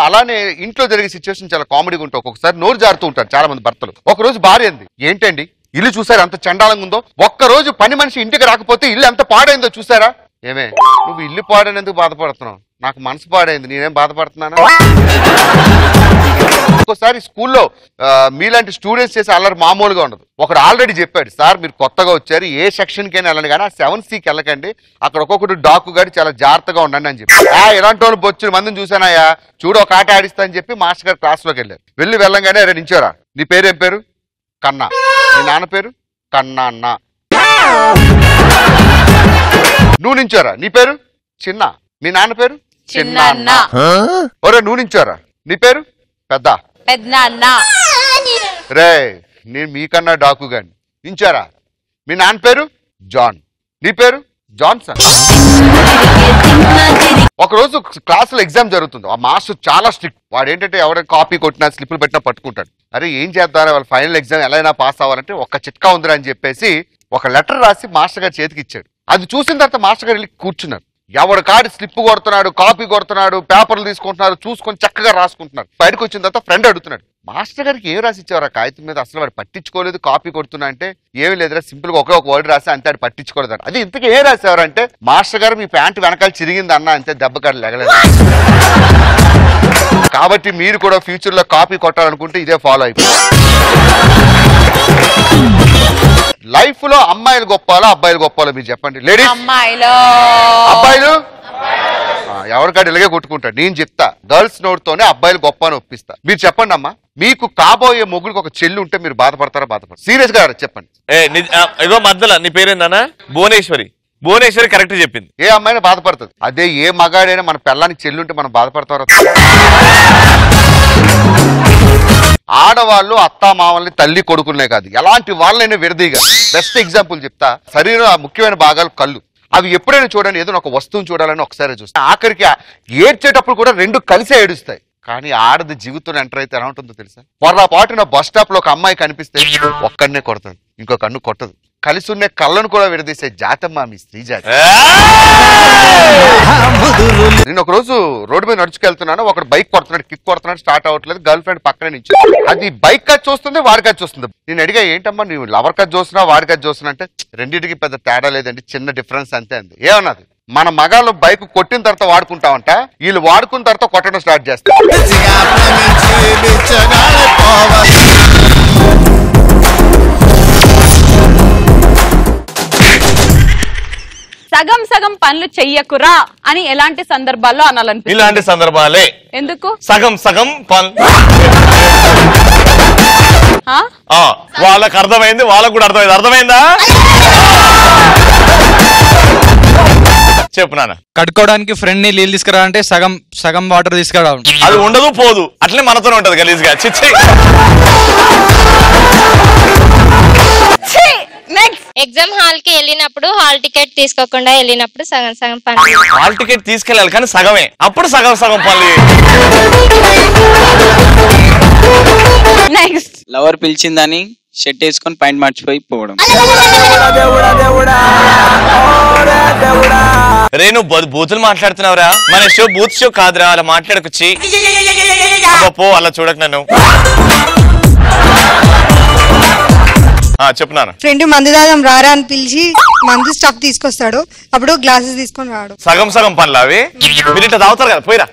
[SPEAKER 13] అలానే ఇంట్లో జరిగే సిచ్యువేషన్ చాలా కామెడీగా ఉంటాయి. ఒక్కొక్కసారి నోరు జారుతూ ఉంటారు చాలా మంది భర్తలు. ఒక రోజు భార్య అంది, ఏంటండి ఇల్లు చూసారా అంత చండాలంగా ఉందో? ఒక్కరోజు పని మనిషి ఇంటికి రాకపోతే ఇల్లు ఎంత పాడైందో చూసారా? ఏమే నువ్వు ఇల్లు పాడైనందుకు బాధపడుతున్నావు, నాకు మనసు పాడైంది, నేనేం బాధపడుతున్నానా? ఒక్కోసారి స్కూల్లో మీలాంటి స్టూడెంట్స్ చేసే అల్లరి మామూలుగా ఉండదు. ఒకడు ఆల్రెడీ చెప్పాడు, సార్ మీరు కొత్తగా వచ్చారు, ఏ సెక్షన్కైనా వెళ్ళండి కానీ ఆ 7Cకి వెళ్ళకండి, అక్కడ ఒక్కొక్కటి డాకు గాడి చాలా జాగ్రత్తగా ఉండండి అని చెప్పి. ఇలాంటి వాళ్ళు బొచ్చు మందిని చూసానాయా, చూడు ఒక ఆట ఆడిస్తా అని చెప్పి మాస్టర్ గారు క్లాస్లోకి వెళ్ళారు. వెళ్ళంగానే అరే నించోరా, నీ పేరు ఏం పేరు? కన్నా. నీ నాన్న పేరు? కన్నా అన్న. నువ్వు నించోరా, నీ పేరు? చిన్న. మీ నాన్న పేరు? చిన్న అన్న. ఒరే నువ్వు నించోరా, నీ పేరు? పెద్ద. రే నేను మీకన్నా డాకు గాని. నించారా, మీ నాన్న పేరు? జాన్. నీ పేరు? జాన్సన్. ఒకరోజు క్లాసులో ఎగ్జామ్ జరుగుతుంది. ఆ మాస్టర్ చాలా స్ట్రిక్ట్. వాడు ఏంటంటే ఎవరైనా కాపీ కొట్టినా స్లిప్పులు పెట్టినా పట్టుకుంటాడు. అరే ఏం చేద్దాం, వాళ్ళ ఫైనల్ ఎగ్జామ్ ఎలా అయినా పాస్ అవ్వాలంటే ఒక చిట్కా ఉందిరా అని చెప్పేసి ఒక లెటర్ రాసి మాస్టర్ గారి చేతికి ఇచ్చాడు. అది చూసిన తర్వాత మాస్టర్ గారు వెళ్ళి కూర్చున్నారు. ఎవడు కాడి స్లిప్ కొడుతున్నాడు, కాపీ కొడుతున్నాడు, పేపర్లు తీసుకుంటున్నారు, చూసుకొని చక్కగా రాసుకుంటున్నారు. బయటకు వచ్చిన తర్వాత ఫ్రెండ్ అడుగుతున్నాడు, మాస్టర్ గారికి ఏం రాసి ఇచ్చేవారు ఆ కాగితం మీద? అసలు వాడు పట్టించుకోలేదు, కాపీ కొడుతున్నా అంటే ఏమి లేదురా సింపుల్ గా ఒకే ఒక వర్డ్ రాసి అంతే, ఆడు పట్టించుకోలేదు. అది ఇంతకీ ఏం రాసేవారు అంటే, మాస్టర్ గారు మీ ప్యాంటు వెనకాల చిరిగింది అన్న, అంతే, దెబ్బ కాడు లెగలేదు. కాబట్టి మీరు కూడా ఫ్యూచర్ లో కాపీ కొట్టాలనుకుంటే ఇదే ఫాలో అయిపోయింది. లైఫ్ లో అమ్మాయిలు గొప్పాలో అబ్బాయిలు గొప్పాలో మీరు చెప్పండి. లేడీస్ అబ్బాయిలు ఎవరికాడు ఇలాగే కొట్టుకుంటాడు. నేను చెప్తా, గర్ల్స్ నోట్తోనే అబ్బాయిలు గొప్ప అని ఒప్పిస్తా. మీరు చెప్పండి అమ్మా, మీకు కాబోయే మొగుడికి ఒక చెల్లి ఉంటే మీరు బాధపడతారా? బాధపడతారు? సీరియస్ గా చెప్పండి.
[SPEAKER 1] ఇగో మధ్యలో నీ పేరేందన్నా? భువనేశ్వరి. భువనేశ్వరి కరెక్ట్ చెప్పింది.
[SPEAKER 13] ఏ అమ్మాయినా బాధపడుతుంది. అదే ఏ మగాడైనా మన పిల్లానికి చెల్లి ఉంటే మనం బాధపడతారా? ఆడవాళ్ళు అత్తా మామల్ని తల్లి కొడుకులనే కాదు, ఎలాంటి వాళ్ళైనా విడదీయగా. బెస్ట్ ఎగ్జాంపుల్ చెప్తా. శరీరం ముఖ్యమైన భాగాలు కళ్ళు. అవి ఎప్పుడైనా చూడండి, ఏదో ఒక వస్తువుని చూడాలని ఒకసారి చూస్తా. ఆఖరికి ఏడ్చేటప్పుడు కూడా రెండు కలిసే ఏడుస్తాయి. కానీ ఆడది జీవితంలో ఎంటర్ అయితే ఎలా ఉంటుందో తెలుసా? పొర్రాపాటున బస్ స్టాప్ లో ఒక అమ్మాయి కనిపిస్తే ఒక్కడనే కొడుతుంది, ఇంకో కన్ను కొట్టదు. కలిసి ఉన్న కళ్ళను కూడా విడదీసే జాతమ్మా మీ స్త్రీ జాతి. నేను ఒక రోజు రోడ్డు మీద నడుచుకెళ్తున్నాను, ఒకడు బైక్ కొడుతున్నాడు, కిక్ కొడుతున్నాడు, స్టార్ట్ అవ్వట్లేదు. గర్ల్ ఫ్రెండ్ పక్కన నుంచి అది బైక్ కట్ చూస్తుంది, వాడి కట్ చూస్తుంది. నేను అడిగా ఏంటమ్మా నువ్వు లవర్ కట్ చూస్తున్నా వాడి కట్ చూస్తున్నా అంటే రెండింటికి పెద్ద తేడా లేదండి, చిన్న డిఫరెన్స్ అంతే అంది. ఏమన్నది, మన మగాళ్ళు బైక్ కొట్టిన తర్వాత వాడుకుంటామంట, వీళ్ళు వాడుకున్న తర్వాత కొట్టడం స్టార్ట్ చేస్తారు.
[SPEAKER 3] సగం సగం పనులు చెయ్యకురా అని ఎలాంటి సందర్భాల్లో అనాలనిపిస్తుంది?
[SPEAKER 1] ఇలాంటి సందర్భాలే.
[SPEAKER 3] ఎందుకు
[SPEAKER 1] సగం సగం పనులు వాళ్ళకి అర్థమైంది, వాళ్ళకు కూడా అర్థమైంది. అర్థమైందా? చెప్పు నాన్న.
[SPEAKER 18] కట్టుకోవడానికి ఫ్రెండ్ ని నీళ్ళు తీసుకురా అంటే సగం సగం వాటర్ తీసుకురా.
[SPEAKER 1] అది ఉండదు పోదు, అట్లనే మనతోనే ఉంటది గలీజ్గా. చిచ్చి.
[SPEAKER 10] ఎగ్జామ్ హాల్ కి వెళ్ళినప్పుడు హాల్ టికెట్ తీసుకోకుండా వెళ్ళినప్పుడు సగం సగం పని.
[SPEAKER 1] హాల్ టికెట్ తీసుకెళ్ళాలి కానీ సగమే, అప్పుడు సగం సగం పనులు.
[SPEAKER 17] లవర్ పిలిచిందని షర్ట్ వేసుకొని పాయింట్ మర్చిపోయి పోవడం.
[SPEAKER 1] రే నువ్వు బూతులు మాట్లాడుతున్నావురా, మన షో బూత్ షో కాదురా, అలా మాట్లాడకొచ్చి పో, అలా చూడకు నన్ను. చెప్పున్నాను.
[SPEAKER 20] ఫ్రెండ్ మందు దాదం రారా అని పిలిచి మందు స్టఫ్ తీసుకొస్తాడు, అప్పుడు గ్లాసెస్ తీసుకొని రాడు.
[SPEAKER 1] సగం సగం పనులు అవి. మీరు ఇట్లా తాగుతారు కదా, పోయిరా.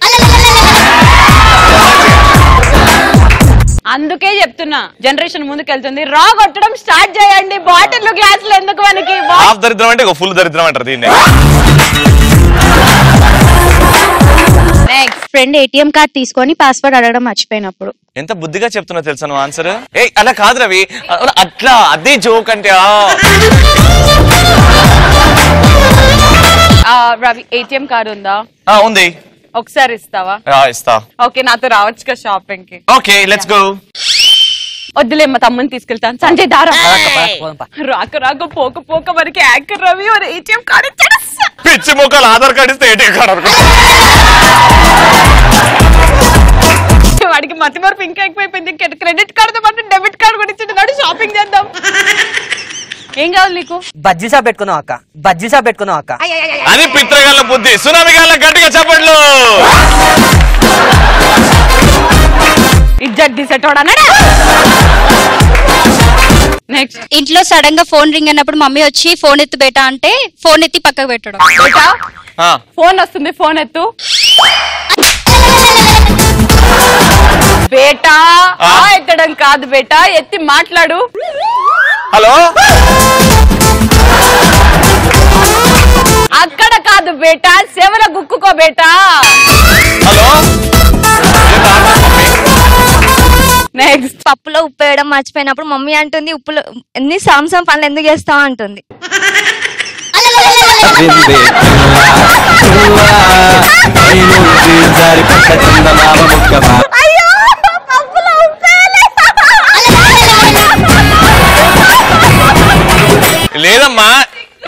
[SPEAKER 3] అందుకే చెప్తున్నా, జనరేషన్ ముందుకు వెళ్తుంది, రా కొట్టడం స్టార్ట్ చేయండి. బాటిల్ గ్లాసులు ఎందుకు మనకి?
[SPEAKER 1] హాఫ్ దరిద్రం అంటే ఫుల్ దరిద్రం అంటారు దీన్ని.
[SPEAKER 10] ఫ్రెండ్ ఏటీఎం కార్డ్ తీసుకొని పాస్వర్డ్ అడగడం మర్చిపోయినప్పుడు.
[SPEAKER 1] ఎంత బుద్ధిగా చెప్తున్నా తెలుసా నువ్వు ఆన్సర్. ఏ అలా కాదు రవి, అట్లా అదే జోక్ అంటే.
[SPEAKER 3] రవి ఏటీఎం కార్డు ఉందా?
[SPEAKER 1] ఉంది.
[SPEAKER 3] ఒకసారి ఇస్తావా?
[SPEAKER 1] ఇస్తా.
[SPEAKER 3] ఓకే, నాతో రావచ్చు కదా షాపింగ్ కి.
[SPEAKER 1] Okay let's go.
[SPEAKER 3] వద్దులే, మా తమ్ముని తీసుకెళ్తాను. సంజయ్ దారా. రాక రాక పోక పోక మనకి యాంకర్ రవి ఏటీఎం కార్డు ఇచ్చాడు.
[SPEAKER 1] పిచ్చి మొక్కలు ఆధార్ కార్డు ఇస్తే ఏటీఎం కార్డు.
[SPEAKER 3] వాడికి మతి మరపు ఇంకా ఎక్కువైపోయింది. క్రెడిట్ కార్డుతో పాటు డెబిట్ కార్డు కూడా ఇచ్చింది. షాపింగ్ చేద్దాం. ఏం కావాలి నీకు?
[SPEAKER 14] బజ్జీ షాప్ పెట్టుకున్నావు అక్క, బజ్జీ షాప్ పెట్టుకున్నావు అక్క.
[SPEAKER 1] అది పిత్రగాళ్ళ బుద్ధి. సునామీ గాళ్ళ గట్టిగా చెప్పండ్లు.
[SPEAKER 3] ఇజ్జత్ తీసేటోడా? నెక్స్ట్,
[SPEAKER 5] ఇంట్లో సడన్ గా ఫోన్ రింగ్ అయినప్పుడు మమ్మీ వచ్చి ఫోన్ ఎత్తు బేటా అంటే ఫోన్ ఎత్తి పక్కకు పెట్టడం.
[SPEAKER 3] బేటా ఫోన్ వస్తుంది, ఫోన్ ఎత్తు. బేటా ఎత్తడం కాదు బేటా, ఎత్తి మాట్లాడు.
[SPEAKER 1] హలో,
[SPEAKER 3] అక్కడ కాదు బేటా, చెవుల గుక్కుకో బేటా.
[SPEAKER 1] హలో.
[SPEAKER 5] నెక్స్ట్, పప్పులో ఉప్పు వేయడం మర్చిపోయినప్పుడు మమ్మీ అంటుంది ఉప్పులో ఎన్ని సాంసం పనులు ఎందుకు చేస్తావు అంటుంది.
[SPEAKER 1] లేదమ్మా,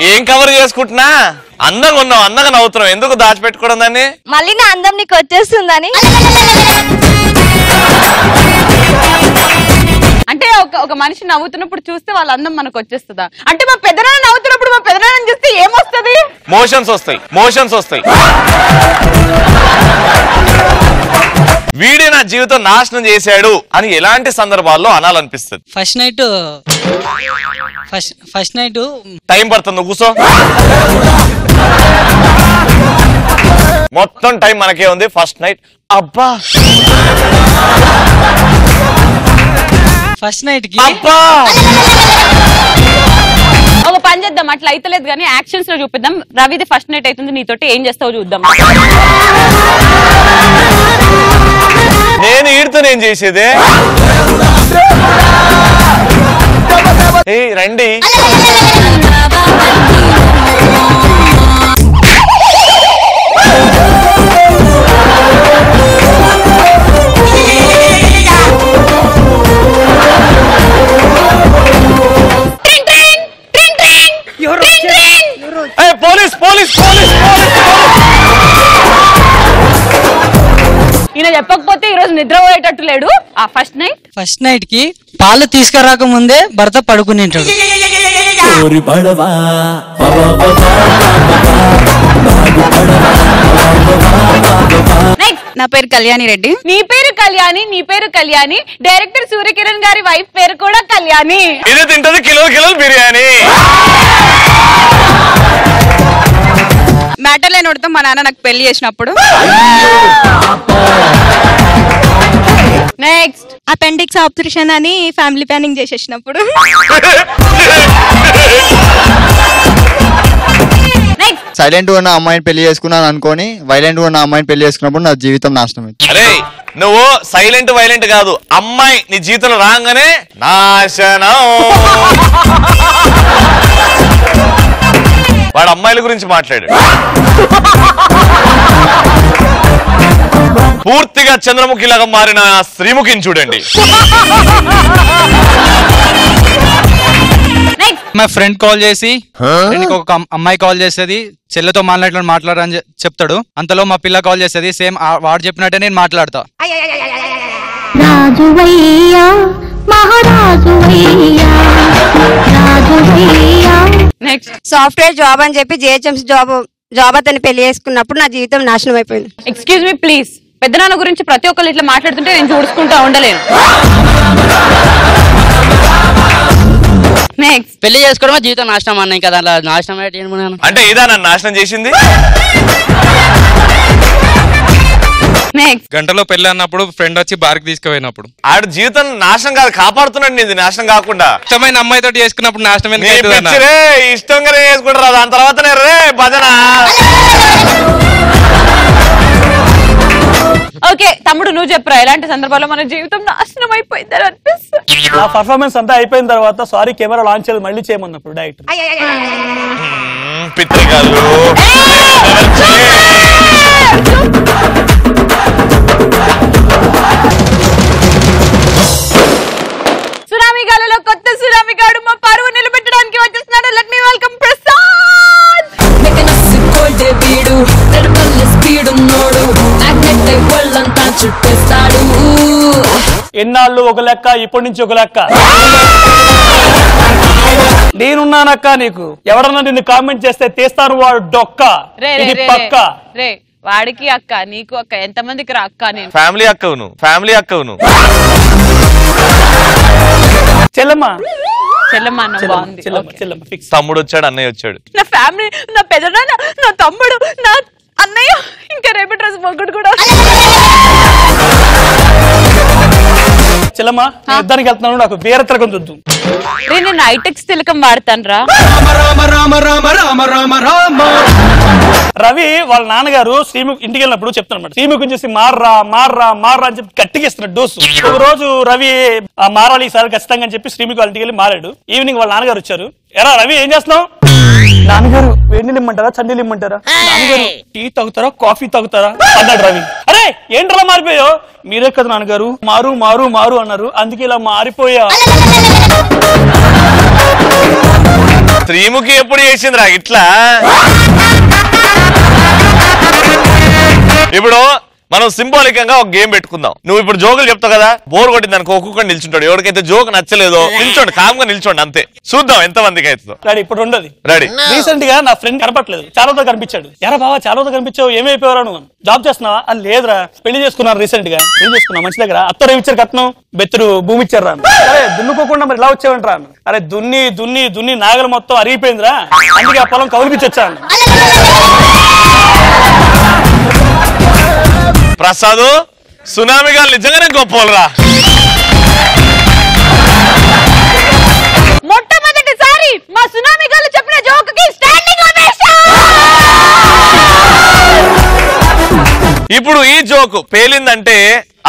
[SPEAKER 1] ఏం కవర్ చేసుకుంటున్నా, అందంగా ఉన్నావు, అందంగా నవ్వుతున్నావు, ఎందుకు దాచిపెట్టుకోవడం దాన్ని?
[SPEAKER 5] మళ్ళీ నా అందం నీకు వచ్చేస్తుందని.
[SPEAKER 3] అంటే ఒక మనిషి నవ్వుతున్నప్పుడు చూస్తే వాళ్ళ అందం మనకు వచ్చేస్తుందా? అంటే మా పెదనాన్న నవ్వుతున్నప్పుడు మా పెదనాన్న చూస్తే ఏమొస్తుంది?
[SPEAKER 1] మోషన్స్ వస్తాయి, మోషన్స్ వస్తాయి. వీడే నా జీవితం నాశనం చేశాడు అని ఎలాంటి సందర్భాల్లో అనాలనిపిస్తుంది?
[SPEAKER 17] ఫస్ట్ నైట్
[SPEAKER 1] టైం పడుతుంది, కూర్చో. మొత్తం టైం మనకే ఉంది. First night. అబ్బా,
[SPEAKER 17] ఫస్ట్ నైట్ కి
[SPEAKER 1] అబ్బా.
[SPEAKER 3] ఒక పని చేద్దాం, అట్లా అయితలేదు కానీ యాక్షన్స్ లో చూపిద్దాం. రవిది ఫస్ట్ నైట్ అవుతుంది, నీతోటి ఏం చేస్తావు చూద్దాం.
[SPEAKER 1] నేను ఈడుతో నేను చేసేదే. రండి. Police police police.
[SPEAKER 3] ఈయన చెప్పకపోతే ఈ రోజు నిద్రపోయేటట్టు లేడు. ఆ ఫస్ట్ నైట్
[SPEAKER 17] కి పాలు తీసుకురాక ముందే భర్త పడుకునేంటాడు.
[SPEAKER 11] కోరి పడవా
[SPEAKER 3] నా పేరు కళ్యాణి రెడ్డి. నీ పేరు కళ్యాణి, నీ పేరు కళ్యాణి. డైరెక్టర్ సూర్యకిరణ్ గారి వైఫ్ పేరు కూడా కళ్యాణి.
[SPEAKER 1] ఇది తింటది కిలో బిర్యానీ.
[SPEAKER 3] మ్యాటర్ లేని వాడితో మా నాన్న నాకు పెళ్లి చేసినప్పుడు. నెక్స్ట్
[SPEAKER 10] అపెండిక్స్ ఆపరేషన్ అని ఫ్యామిలీ ప్లానింగ్ చేసేసినప్పుడు.
[SPEAKER 21] సైలెంట్ ఉన్న అమ్మాయిని పెళ్లి చేసుకున్నాను అనుకొని వైలెంట్ ఉన్న అమ్మాయిని పెళ్లి చేసుకున్నప్పుడు నా జీవితం నాశనం అయింది.
[SPEAKER 1] అరే నువ్వు సైలెంట్ వైలెంట్ కాదు, అమ్మాయి నీ జీవితంలో రాగానే నాశనం. వాడు అమ్మాయిల గురించి మాట్లాడాడు. పూర్తిగా చంద్రముఖి లాగా మారిన శ్రీముఖిని చూడండి.
[SPEAKER 18] మా ఫ్రెండ్ కాల్ చేసి ఒక అమ్మాయి కాల్ చేసేది, చెల్లెతో మాట్లాడని చెప్తాడు. అంతలో మా పిల్ల కాల్ చేసేది, సేమ్ వాడు చెప్పినట్టే నేను మాట్లాడతా.
[SPEAKER 22] సాఫ్ట్వేర్ జాబ్ అని చెప్పి జిహెచ్ఎంసీ జాబ్ అతను పెళ్లి చేసుకున్నప్పుడు నా జీవితం నాశనం అయిపోయింది.
[SPEAKER 3] Excuse me please. పెద్దనాన్న గురించి ప్రతి ఒక్కరు ఇట్లా మాట్లాడుతుంటే నేను చూడుకుంటా ఉండలేను. నెక్స్ట్
[SPEAKER 23] పెళ్లి చేసుకోవడం జీవితం నాశనం అన్నాయి కదా, అలా నాశనం
[SPEAKER 1] అంటే ఇదా నన్ను నాశనం చేసింది.
[SPEAKER 18] గంటలో పెళ్లి అన్నప్పుడు ఫ్రెండ్ వచ్చి బార్కి తీసుకుపోయినప్పుడు
[SPEAKER 1] ఆడు జీవితం నాశనం కాదు, కాపాడుతున్నాడు నీది నాశనం కాకుండా.
[SPEAKER 18] ఇష్టమైన అమ్మాయితో చేసుకున్నప్పుడు నాశనం
[SPEAKER 1] ఇష్టంగానే చేసుకుంటారు. దాని తర్వాతనే రే భజన.
[SPEAKER 3] ఓకే తమ్ముడు నువ్వు చెప్పురా, ఎలాంటి సందర్భాల్లో మన జీవితం నాశనం అయిపోయిందని అనిపిస్తుంది.
[SPEAKER 24] ఆ పర్ఫార్మెన్స్ అంతా అయిపోయిన తర్వాత సారీ కెమెరా లాంచ్ చేయాలి మళ్ళీ చేయమన్నప్పుడు డైరెక్ట్
[SPEAKER 1] పిత్రికాలు
[SPEAKER 3] సునామీ గాలిలో కొత్త సునామీ గాడు మా పరువు నిలబెట్టడానికి వచ్చేస్తున్నాడు. Let me welcome Prasad.
[SPEAKER 24] ఎన్నాళ్ళు ఒక లెక్క, ఇప్పటి నుంచి ఒక లెక్క. నేనున్నానక్క నీకు. ఎవరన్నా నిన్ను కామెంట్ చేస్తే తీస్తాను వాడు డొక్క. ఇది పక్క.
[SPEAKER 3] రే వాడికి అక్క, నీకు అక్క, ఎంత మందికి రా అక్క? నేను
[SPEAKER 1] ఫ్యామిలీ అక్కవును, ఫ్యామిలీ అక్కవును.
[SPEAKER 24] చెల్లమ్మ
[SPEAKER 3] చెల్లమ్మ అన్న బాగుంది.
[SPEAKER 1] తమ్ముడు వచ్చాడు, అన్నయ్య వచ్చాడు.
[SPEAKER 3] నా ఫ్యామిలీ, నా పెద్దనాన్న, నా తమ్ముడు, నా అన్నయ్య, ఇంకా రేపటి రోజు మొగ్గుడు కూడా.
[SPEAKER 24] చెల్లమ్మ యుద్ధానికి వెళ్తున్నాను, నాకు వేరే తిలకం చూద్దు.
[SPEAKER 3] నేను నైటెక్స్ తిలకం వాడతాను రా.
[SPEAKER 24] రవి వాళ్ళ నాన్నగారు శ్రీముఖి ఇంటికి వెళ్ళినప్పుడు చెప్తానమాట, శ్రీముఖిని చూసి మార్రా మార్రా మార్రా అని చెప్పి గట్టిగా ఇస్తున్నాడు డోసు. ఒక రోజు రవి మారాలి ఈసారి ఖచ్చితంగా అని చెప్పి శ్రీముఖి వాళ్ళ ఇంటికి వెళ్ళి మారాడు. ఈవినింగ్ వాళ్ళ నాన్నగారు వచ్చారు. ఎరా రవి ఏం చేస్తున్నావు? నాన్నగారు వేడి నీళ్ళు ఇమ్మంటారా, చన్నీళ్ళు ఇమ్మంటారా? నాన్నగారు టీ తాగుతారా, కాఫీ తాగుతారా అన్నాడు రవి. అరే ఏంట్రా మారిపోయావు? మీరే కదా నాన్నగారు మారు మారు మారు అన్నారు, అందుకే ఇలా మారిపోయా.
[SPEAKER 1] శ్రీముఖి ఎప్పుడు చేసిందిరా ఇట్లా? ఇప్పుడు మనం సింబాలికంగా ఒక గేమ్ పెట్టుకుందాం. నువ్వు ఇప్పుడు జోకులు చెప్తావు కదా, బోర్ కొట్టింది అనుకో, ఒక్కొక్కటి నిల్చుంటాడు. ఎవరికైతే జోక్ నచ్చలేదో నిల్చోండి, కామ్గా నిల్చోండి, అంతే. చూద్దాం ఎంత మందికి అవుతుందో.
[SPEAKER 24] రెడీ? ఇప్పుడు ఉండదు.
[SPEAKER 1] రెడీ.
[SPEAKER 24] రీసెంట్ గా నా ఫ్రెండ్ కనపట్లేదు, చాలాతో కనిపించాడు. ఎరా బావా చాలాతో కనిపించావు, ఏమైపోయారా నువ్వు? జాబ్ చేస్తున్నావా? అని లేదురా పెళ్లి చేసుకున్నాను రీసెంట్ గా. పెళ్లి చేసుకున్నా మంచి దగ్గర. అత్తరు ఇచ్చారు కట్నం, బెత్తరు భూమి ఇచ్చారు రా. అరే దున్నుకోకుండా మరి ఇలా వచ్చావంటరా? అరే దున్ని దున్ని దున్ని నాగలు మొత్తం అరిగిపోయిందిరా, అందుకే ఆ పొలం కౌలుకిచ్చొచ్చాను.
[SPEAKER 1] ప్రసాద్ సునామీ గారు నిజంగానే గొప్పరా.
[SPEAKER 3] మొట్టమొదటిసారి మా సునామీ గారు చెప్పిన జోకుకి స్టాండింగ్ ఓవేషన్.
[SPEAKER 1] ఇప్పుడు ఈ జోక్ పేలిందంటే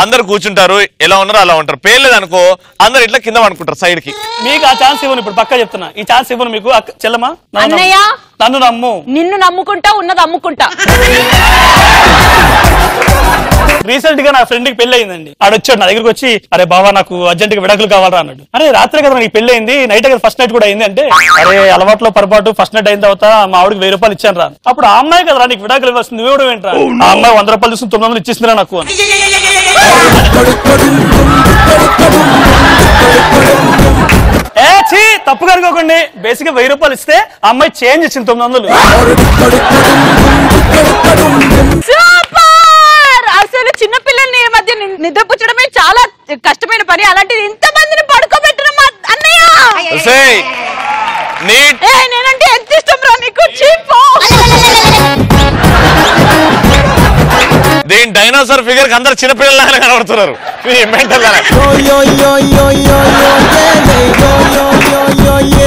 [SPEAKER 1] అందరు కూర్చుంటారు, ఎలా ఉన్నారో అలా ఉంటారు. పేర్లేదనుకో అందరు ఇట్లా కింద పడుకుంటారు సైడ్ కి.
[SPEAKER 24] మీకు ఆ ఛాన్స్ ఇవ్వను, ఇప్పుడు పక్కా చెప్తున్నా. ఈ ఛాన్స్ ఇవ్వను మీకు. చెల్లమ్మా
[SPEAKER 3] అన్నయ్య
[SPEAKER 24] నన్ను నమ్ము.
[SPEAKER 3] నిన్ను నమ్ముకుంటా, ఉన్నది అమ్ముకుంటా.
[SPEAKER 24] రీసెంట్ గా నా ఫ్రెండ్ కి పెళ్లి అయిందండి. ఆడొచ్చాడు నా దగ్గరకు వచ్చి, అరే బావా నాకు అర్జెంట్ గా విడాకులు కావాలరా అన్నాడు. అరే రాత్రే కదా నాకు పెళ్లి అయింది, నైట్ కదా ఫస్ట్ నైట్ కూడా అయింది అంటే, అరే అలవాట్లో పొరపాటు ఫస్ట్ నైట్ అయిన తర్వాత మా ఆవిడకి 1000 రూపాయలు ఇచ్చాను రా. అప్పుడు ఆ అమ్మాయి కదరా నీకు విడాకులు ఇవ్వాల్సింది, నువ్వు ఇవ్వడం ఏంట్రా? ఆ అమ్మాయి 100 రూపాయలు తీసుకుని 900 ఇచ్చేసిందిరా నాకు అని. తప్పుగా అనుకోకండి, బేసిక్ గా 1000 రూపాయలు ఇస్తే ఆ అమ్మాయి చేంజ్ ఇచ్చింది 900.
[SPEAKER 3] అసలు చిన్న పిల్లల్ని ఈ మధ్య నిద్రపుచ్చడమే చాలా కష్టమైన పని, అలాంటిది ఇంత మందిని పడుకోబెట్టడం అన్నయ్య. నేనంటే ఎంత ఇష్టం రా నీకు.
[SPEAKER 1] దీని డైనోసార్ ఫిగర్ కి అందరు చిన్నపిల్లలాగా కనబడుతున్నారు.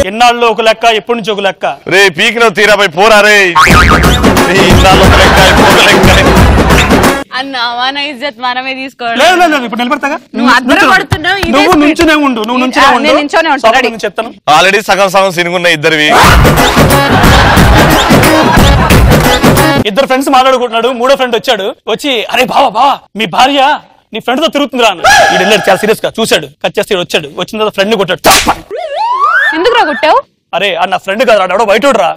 [SPEAKER 24] ఎన్నాళ్ళు ఒక లెక్క, ఎప్పటి నుంచి ఒక లెక్క.
[SPEAKER 1] రే పీకిన తీరాపై పోరా రే. ఇన్నాళ్ళు ఒక లెక్క, ఇప్పుడు ఒక లెక్క.
[SPEAKER 3] అన్న మన ఇజ్జత్ మనమే తీసుకోవాలి.
[SPEAKER 24] లేదు ఇప్పుడు నిలబడతాగా.
[SPEAKER 3] నువ్వు అద్దరపడుతున్నావు.
[SPEAKER 24] నువ్వు నుంచునే ఉండు, నువ్వు నుంచునే ఉండు.
[SPEAKER 3] నేను నించోనే ఉంటాను.
[SPEAKER 24] చెప్తాను.
[SPEAKER 1] ఆల్రెడీ సగం సగం సినుగున్న ఇద్దరివి.
[SPEAKER 24] ఇద్దరు ఫ్రెండ్స్ మాట్లాడుకుంటున్నాడు. మూడో ఫ్రెండ్ వచ్చాడు. వచ్చి అరే బావా మీ భార్య నీ ఫ్రెండ్ తో తిరుగుతుందిరా అన్న. వీడు వెళ్ళాడు చాలా సీరియస్ గా చూశాడు. కట్ చేస్తే వచ్చాడు. వచ్చిన తర్వాత ఫ్రెండ్ కొట్టాడు.
[SPEAKER 3] ఎందుకు రా కొట్టావు?
[SPEAKER 24] అరే నా ఫ్రెండ్ కాదు రా, బయట రా.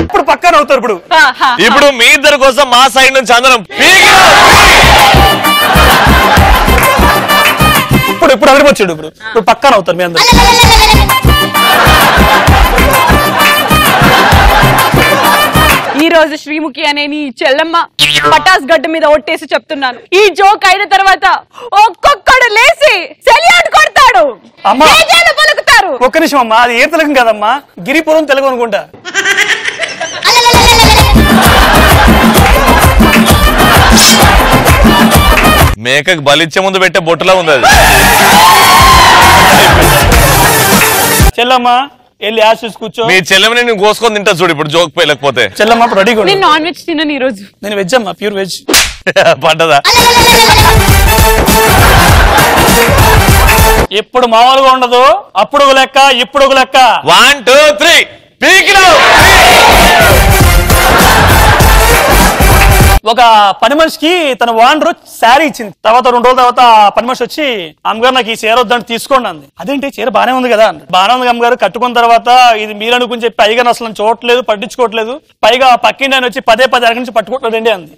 [SPEAKER 24] ఇప్పుడు పక్కన అవుతారు.
[SPEAKER 1] ఇప్పుడు మీ ఇద్దరి కోసం మా సైడ్ నుంచి అందరం
[SPEAKER 24] ఇప్పుడు అడిగొచ్చాడు. ఇప్పుడు పక్కన అవుతారు మీ అందరూ.
[SPEAKER 3] ఈ రోజు శ్రీముఖి అనే నీ చెల్లమ్మ పటాస్ గడ్డ మీద ఒట్టేసి చెప్తున్నాను, ఈ జోక్ అయిన తర్వాత ఒక్కొక్కడు లేసి సెల్యూట్ కొడతాడు, పలుకుతారు.
[SPEAKER 24] ఒక్క నిమిషం అమ్మా, అది ఏ తెలుగు కదమ్మా, గిరిపురం తెలుగు అనుకుంటా.
[SPEAKER 1] మేకకు బలిచ్చే ముందు పెట్టే బొట్టులా ఉంది అది.
[SPEAKER 24] చెల్లమ్మ వెళ్ళి యాష్ కూర్చో.
[SPEAKER 1] మీ చెల్లెమని నేను కోసుకొని తింటా చూడు ఇప్పుడు జోక్ పోయలేకపోతే.
[SPEAKER 24] చెల్లమ్మ రెడీ.
[SPEAKER 3] నేను నాన్ వెజ్ తినను ఈ రోజు.
[SPEAKER 24] నేను వెజ్ అమ్మా, ప్యూర్ వెజ్.
[SPEAKER 1] పడ్డదా?
[SPEAKER 24] ఎప్పుడు మామూలుగా ఉండదు. అప్పుడు ఒక లెక్క, ఇప్పుడు ఒక లెక్క.
[SPEAKER 1] 1 2 3 పీకిలో.
[SPEAKER 24] ఒక పని మనిషికి తన ఓనర్ శారీ ఇచ్చింది. తర్వాత 2 రోజుల తర్వాత పని మనిషి వచ్చి అమ్మగారు నాకు ఈ చీర వద్దని తీసుకోండి అంది. అదేంటి చీర బానే ఉంది కదా అంది. బానే ఉంది అమ్మగారు, కట్టుకున్న తర్వాత ఇది మీరు అనుకుని చెప్పి అయ్యగారు అసలు చూడట్లేదు, పట్టించుకోవట్లేదు, పైగా పక్కింటి ఆయన వచ్చి పదే అరగ నుంచి పట్టుకుంటాడండి అంది.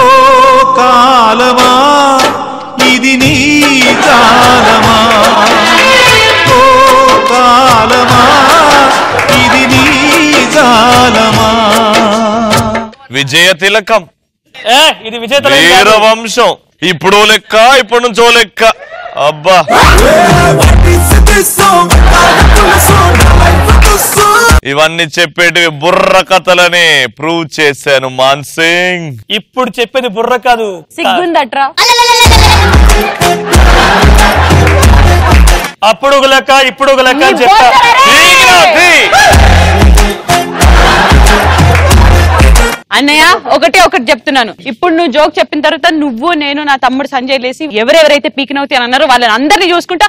[SPEAKER 11] ఓ కాలమా ఇది నీ కాలమా, ఓ కాలమా ఇది నీ కాలమా.
[SPEAKER 1] విజయ తిలకం,
[SPEAKER 24] ఇది విజయ
[SPEAKER 1] వీరవంశం. ఇప్పుడు లెక్క, ఇప్పటి నుంచో లెక్క. అబ్బా ఇవన్నీ చెప్పేటివి బుర్ర కథలని ప్రూవ్ చేశాను మాన్సింగ్.
[SPEAKER 24] ఇప్పుడు చెప్పేది బుర్ర కాదు,
[SPEAKER 3] సిగ్గుందట్రా.
[SPEAKER 24] అప్పుడు ఒక లెక్క, ఇప్పుడు ఒక లెక్క అని చెప్పా.
[SPEAKER 3] అన్నయ్య ఒకటి చెప్తున్నాను, ఇప్పుడు నువ్వు జోక్ చెప్పిన తర్వాత నువ్వు నేను నా తమ్ముడు సంజయ్ లేసి ఎవరెవరైతే పీకినవుతి అని అన్నారో వాళ్ళని అందరినీ చూసుకుంటా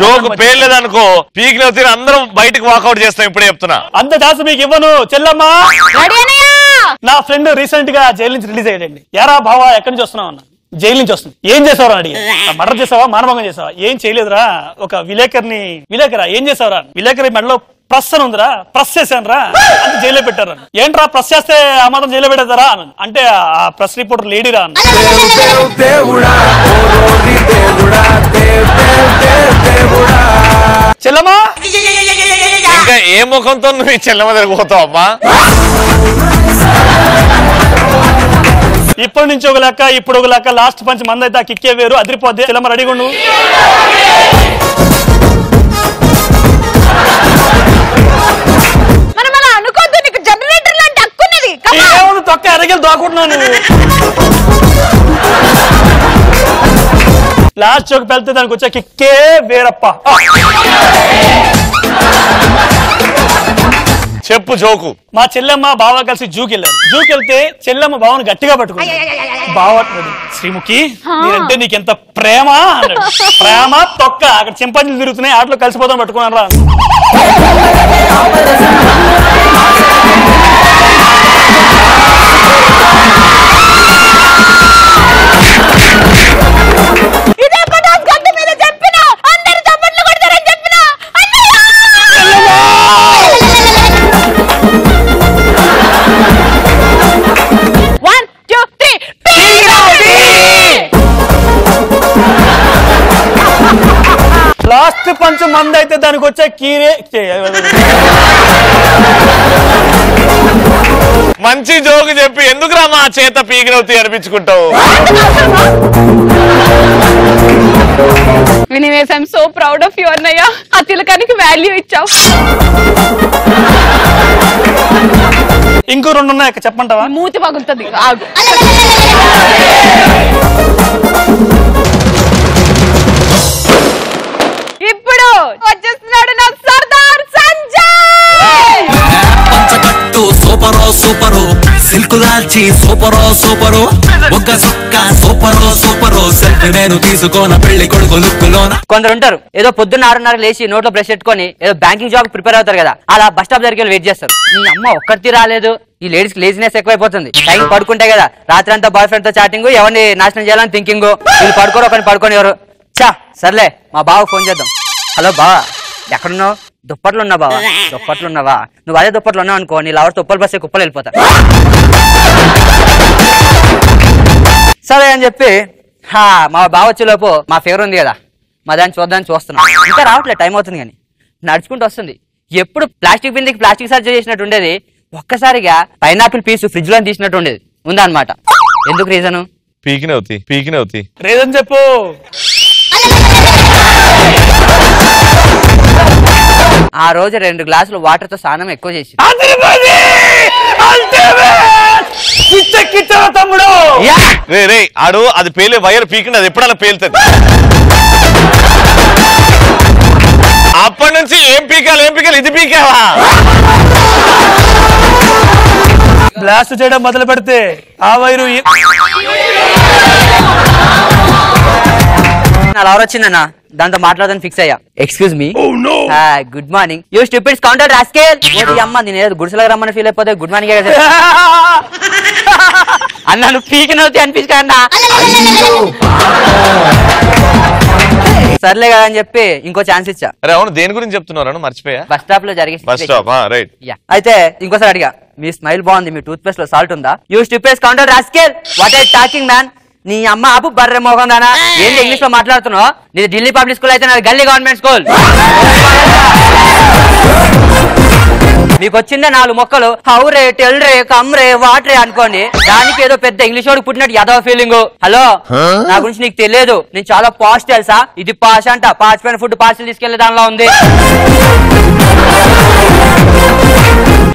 [SPEAKER 1] జోక్ పేర్లేదనుకో, పీకినవుతి అందరం బయటకు వాకౌట్ చేస్తాం. ఇప్పుడే చెప్తున్నా,
[SPEAKER 24] అంత ఛాన్స్ మీకు ఇవ్వను. చెల్లమ్మా నా ఫ్రెండ్ రీసెంట్ గా జైలు నుంచి రిలీజ్ అయ్యాడండి. ఎరా బావా ఎక్కడి నుంచి వస్తున్నావు అన్న. జైలు నుంచి వస్తుంది. ఏం చేసావురా అడిగి. మర్డర్ చేసావా, మానభంగం చేసావా? ఏం చేయలేదురా, ఒక విలేకరా ఏం చేసావురా. విలేకరి మెడలో ప్రెస్ అని ఉందిరా, ప్రెస్ చేశాను రా అంటే జైల్లో పెట్టారు. ఏంట్రా ప్రెస్ చేస్తే ఆ మాత్రం జైల్లో పెట్టేస్తారా అని అంటే ఆ ప్రెస్ రిపోర్టర్ లేడీరా అని. చెల్లమ్మా
[SPEAKER 1] ఇంకా ఏ ముఖంతో నువ్వు చెల్లమ్మ దగ్గర పోతావు అమ్మా.
[SPEAKER 24] ఇప్పటి నుంచి ఒక లెక్క, ఇప్పుడు ఒక లెక్క. లాస్ట్ పంచ్ మంది అయితే ఆ కిక్కే వేరు, అదిరిపోద్ది. చెల్లమ్మ రెడీగా ఉండు. తొక్క ఎరగలు దాకుంటున్నావు నువ్వు. లాస్ట్ చోకు పెళ్తే దానికి వచ్చే కిక్కే వేరప్ప.
[SPEAKER 1] చెప్పు జోకు.
[SPEAKER 24] మా చెల్లెమ్మ బావ కలిసి జూకెళ్తే చెల్లెమ్మ బావను గట్టిగా పట్టుకుంది. బావ శ్రీముఖి నేనంటే నీకెంత ప్రేమ అన్నాడు. ప్రేమ తొక్క, అక్కడ చింపాంజీలు తిరుగుతున్నాయి, ఆటలో కలిసిపోతాను పట్టుకున్నాను రా. ఇదే పటాస్ గడ్డ మీద చెప్పిన అందరి తమ్ముళ్ళు కొంచెం మంది అయితే దానికి వచ్చే కీరే
[SPEAKER 1] మంచి జోకు చెప్పి ఎందుకు రా మా చేత పీకినవుతాయి అనిపించుకుంటావు.
[SPEAKER 3] వినివేస్ I'm so proud of you అన్నయ్య. ఆ తిలకానికి వాల్యూ ఇచ్చావు.
[SPEAKER 24] ఇంకో 2 ఉన్నాయి చెప్పంటావా?
[SPEAKER 3] మూతి పగులుతుంది ఆగు. ఇప్పుడు వచ్చేస్తున్నాడు నా సర్దార్ సంజయ్.
[SPEAKER 7] పంచకట్టు సూపరో సూపరు, సిల్క్ లాల్చి సూపరో సూపరు, ఒక్క సుక్క సూపరో సూపరు, సెల్ఫీ నేను తీసుకోన పెళ్లి కొడుకు లుక్కులోన.
[SPEAKER 23] కొందరు ఉంటారు ఏదో పొద్దున్న 6:30 లేచి నోట్లో బ్రష్ పెట్టుకొని ఏదో బ్యాంకింగ్ జాబ్ ప్రిపేర్ అవుతారు కదా, అలా బస్ స్టాప్ దగ్గరికి వెయిట్ చేస్తారు. మీ అమ్మ ఒక్కటి రాలేదు. ఈ లేడీస్ లేజినెస్ ఎక్కువైపోతుంది. టైం పడుకుంటే కదా రాత్రి అంతా బాయ్ ఫ్రెండ్ తో చాటింగ్, ఎవరిని నాశనం చేయాలని థింకింగ్. వీళ్ళు పడుకోరు, ఒకరిని పడుకొని ఎవరు. చా సర్లే మా బావకు ఫోన్ చేద్దాం. హలో బావా ఎక్కడున్నావు? దుప్పట్లు ఉన్నా బావా. దుప్పట్లు ఉన్నావా? నువ్వు అదే దుప్పట్లు ఉన్నావు అనుకో, నీ లవర్ తుప్పలు బస్సే కుప్పలు వెళ్ళిపోతా. సరే అని చెప్పి మా బావ వచ్చేలోపు మా ఫేవర్ ఉంది కదా, మా దాన్ని చూద్దామని చూస్తున్నాం. ఇంకా రావట్లేదు, టైం అవుతుంది. కానీ నడుచుకుంటూ వస్తుంది. ఎప్పుడు ప్లాస్టిక్ బిందెకి ప్లాస్టిక్ సర్జరీ చేసినట్టు ఉండేది, ఒక్కసారిగా పైనాపిల్ పీసు ఫ్రిడ్జ్ లో తీసినట్టు ఉండేది ఉందన్నమాట. ఎందుకు రీజను?
[SPEAKER 1] పీకినవుతాయి
[SPEAKER 24] రీజన్ చెప్పు.
[SPEAKER 23] ఆ రోజు 2 గ్లాసులు వాటర్ తో స్నానం ఎక్కువ చేసి
[SPEAKER 24] తమ్ముడు
[SPEAKER 1] రే ఆడు అది పేలే వైర్ పీకిన అది ఎప్పుడన్నా పేలుతుంది. అప్పటి నుంచి ఏం పీకాలి ఇది పీకావా?
[SPEAKER 24] బ్లాస్ట్ చేయడం మొదలు పెడితే ఆ వైరు
[SPEAKER 23] ఎవరు వచ్చిందన్నా దాంతో మాట్లాడదని ఫిక్స్ అయ్యా. Excuse me, good morning. You stupids counter rascal. అమ్మ నేను గుడిసెలకు రమ్మని ఫీల్ అయిపోతే గుడ్ మార్నింగ్ అన్నా. నువ్వు పీకినవుతాయి అనిపించుకన్నా. సర్లే కదా అని చెప్పి ఇంకో ఛాన్స్ ఇచ్చా.
[SPEAKER 1] అరే అవును, దేని గురించి చెప్తున్నారు? మర్చిపోయా.
[SPEAKER 23] బస్ స్టాప్ లో జరిగే
[SPEAKER 1] బస్ స్టాప్. రైట్.
[SPEAKER 23] అయితే ఇంకోసారి అడిగా, మీ స్మైల్ బాగుంది, మీ టూత్ పేస్ట్ లో సాల్ట్ ఉందా? You stupids counter rascal. What are talking man? నీ అమ్మ ఆపు బర్రె మోగం దానా. ఏంటి ఇంగ్లీష్ లో మాట్లాడుతున్నావు? నీది ఢిల్లీ పబ్లిక్ స్కూల్ అయితే నాది గల్లీ గవర్నమెంట్ స్కూల్. మీకు వచ్చిందే 4 మొక్కలు, హౌరే టెల్రే కమ్రే వాటరే అనుకోండి. దానికి ఏదో పెద్ద ఇంగ్లీష్ వాడికి పుట్టినట్టు యాదవ ఫీలింగ్. హలో, నా గురించి నీకు తెలియదు, నేను చాలా పాష్ తెలుసా? ఇది పాష్ అంట, పాచిపోయిన ఫుడ్ పార్సిల్ తీసుకెళ్లే దానిలో ఉంది.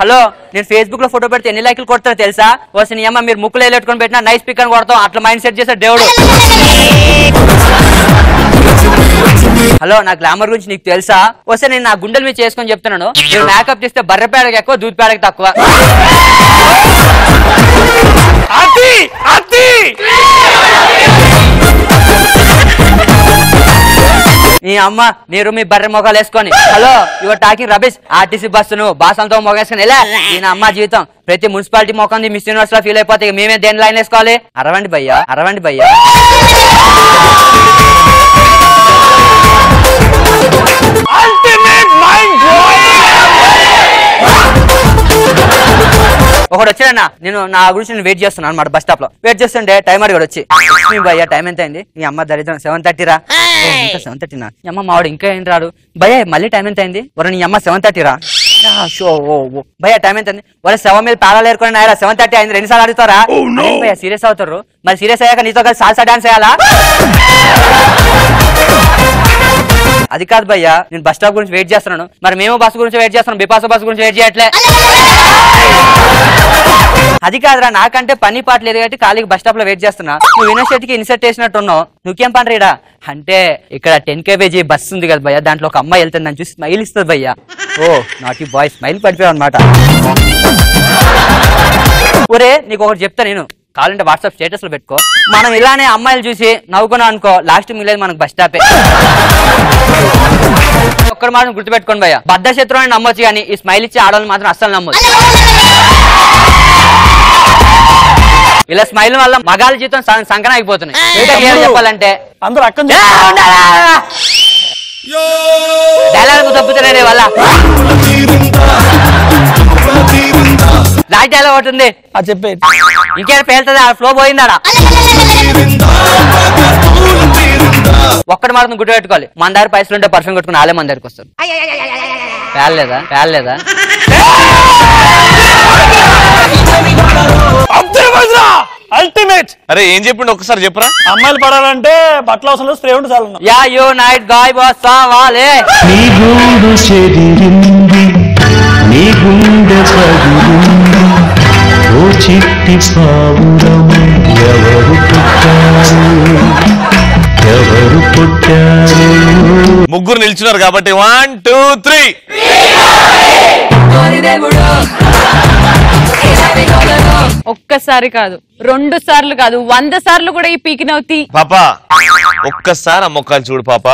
[SPEAKER 23] హలో, నేను ఫేస్బుక్ లో ఫోటో పెడితే ఎన్ని లైక్లు కొడతారో తెలుసా? వస్తే నీ అమ్మ మీరు ముక్కులు వేలెట్టుకొని పెట్టినా నైస్ పిక్ అని కొడతాం. అట్లా మైండ్ సెట్ చేశాడు దేవుడు. హలో, నా గ్లామర్ గురించి నీకు తెలుసా? వస్తే నేను నా గుండెల మీద చేసుకొని చెప్తున్నాను, మీరు మేకప్ చేస్తే బర్రె పేడకి ఎక్కువ, దూద్ పేడకి తక్కువ. నీ అమ్మ మీరు మీ బర్రె మొగాలు వేసుకొని. Hello, your talking rubbish. RTC బస్సును బాసంతో మొగేసుకొని ఎలా? ఈయన అమ్మ జీవితం ప్రతి మున్సిపాలిటీ మొక్కంది మిస్ యూనివర్స్ లో ఫీల్ అయిపోతే మేమే దేని లైన్ వేసుకోవాలి? అరవండి భయ్యా. ఒకటి వచ్చాడన్నా, నేను నా గురించి నేను వెయిట్ చేస్తున్నాను అనమాట. బస్ స్టాప్ లో వెయిట్ చేస్తుంటే టైం అడిగాడు వచ్చి, భయ్యా టైం ఎంత అయింది? ఈ అమ్మ దరిద్రం 7:30 రా. 7:30 నా? ఈ అమ్మ మావాడు ఇంకా ఏం రాడు. భయ్యా మళ్ళీ టైం ఎంత అయింది? వర నీ అమ్మ 7:30 రా. భయ్యా టైం ఎంత అయింది? వర 7 మీద పాలాలు ఏరుకొని నాయరా 7:30 అయింది 2 సార్లు అడుగుతారా? భయ్యా సీరియస్ అవుతారు. మరి సీరియస్ అయ్యాక నీతో కలిసి సాల్సా డాన్స్ చేయాలా? అది కాదు భయ్యా, నేను బస్ స్టాప్ గురించి వెయిట్ చేస్తున్నాను. మరి మేము బస్ గురించి వెయిట్ చేస్తున్నాం, బిపాస బస్ గురించి వెయిట్ చేయట్లే. అది కాదురా, నాకంటే పని పాట లేదు కాబట్టి ఖాళీకి బస్ స్టాప్ లో వెయిట్ చేస్తున్నా. నువ్వు యూనివర్సిటీకి ఇన్సర్ట్ చేసినట్టున్నావు, నువ్వేం పని రీడా అంటే ఇక్కడ 10 kg బస్ ఉంది కదా భయ్యా, దాంట్లో ఒక అమ్మాయి వెళ్తుంది అని చూసి స్మైల్ ఇస్తుంది భయ్యా. ఓ నాట్ యూ బాయ్, స్మైల్ పడిపోయావు అనమాట. ఒరే నీకు ఒకటి చెప్తా, నేను కావాలంటే వాట్సాప్ స్టేటస్ లో పెట్టుకో. మనం ఇలానే అమ్మాయిలు చూసి నవ్వుకున్నాం అనుకో, లాస్ట్ మిగిలేదు మనకు బస్ స్టాపే. ఒక్కడు మాత్రం గుర్తుపెట్టుకోండి భయ్యా, బద్ద శత్రువుని నమ్మొచ్చు కానీ ఈ స్మైల్ ఇచ్చి ఆడవాళ్ళు మాత్రం అస్సలు నమ్మొచ్చు. ఇలా స్మైల్ వల్ల మగాళ్ళ జీవితం సంకన అయిపోతున్నాయి. చెప్పాలంటే
[SPEAKER 24] అందరూ అక్కడ
[SPEAKER 23] డైలాగ్ తప్పుతున్నాయి వల్ల. లాస్ట్ డైలాగ్ ఒకటి ఉంది,
[SPEAKER 24] అది చెప్పే
[SPEAKER 23] ఇంకేం పేలుతుంది, ఆ ఫ్లో పోయిందాడా. ఒక్కటి మాత్రం గుర్తు పెట్టుకోవాలి, మన దగ్గర పైసలు ఉంటే పర్ఫ్యూమ్ కొట్టుకుని వాళ్ళే మన దగ్గరికి వస్తారు. పేర్లేదా
[SPEAKER 24] అల్టిమేట్.
[SPEAKER 1] అరే ఏం చెప్పిండు ఒక్కసారి చెప్పరా?
[SPEAKER 24] అమ్మాయిలు పడాలంటే బట్టల అవసరం స్ప్రే ఉంటే చాలు.
[SPEAKER 23] యా యో నైట్ గాయ్ బాస్ సావాలే.
[SPEAKER 11] నీ గూడు చెదిరింది, నీ గుండె పగిలింది, ఓ చిట్టి పావురము ఎవరు పుట్టారు, ఎవరు పుట్టారు?
[SPEAKER 1] ముగ్గురు నిల్చున్నారు కాబట్టి 1 2 3.
[SPEAKER 3] ఒక్కసారి కాదు, 2 సార్లు కాదు, 100 సార్లు కూడా ఈ పీకినవుతి.
[SPEAKER 1] పాపా ఒక్కసారి ఆ మొక్కలు చూడు పాపా.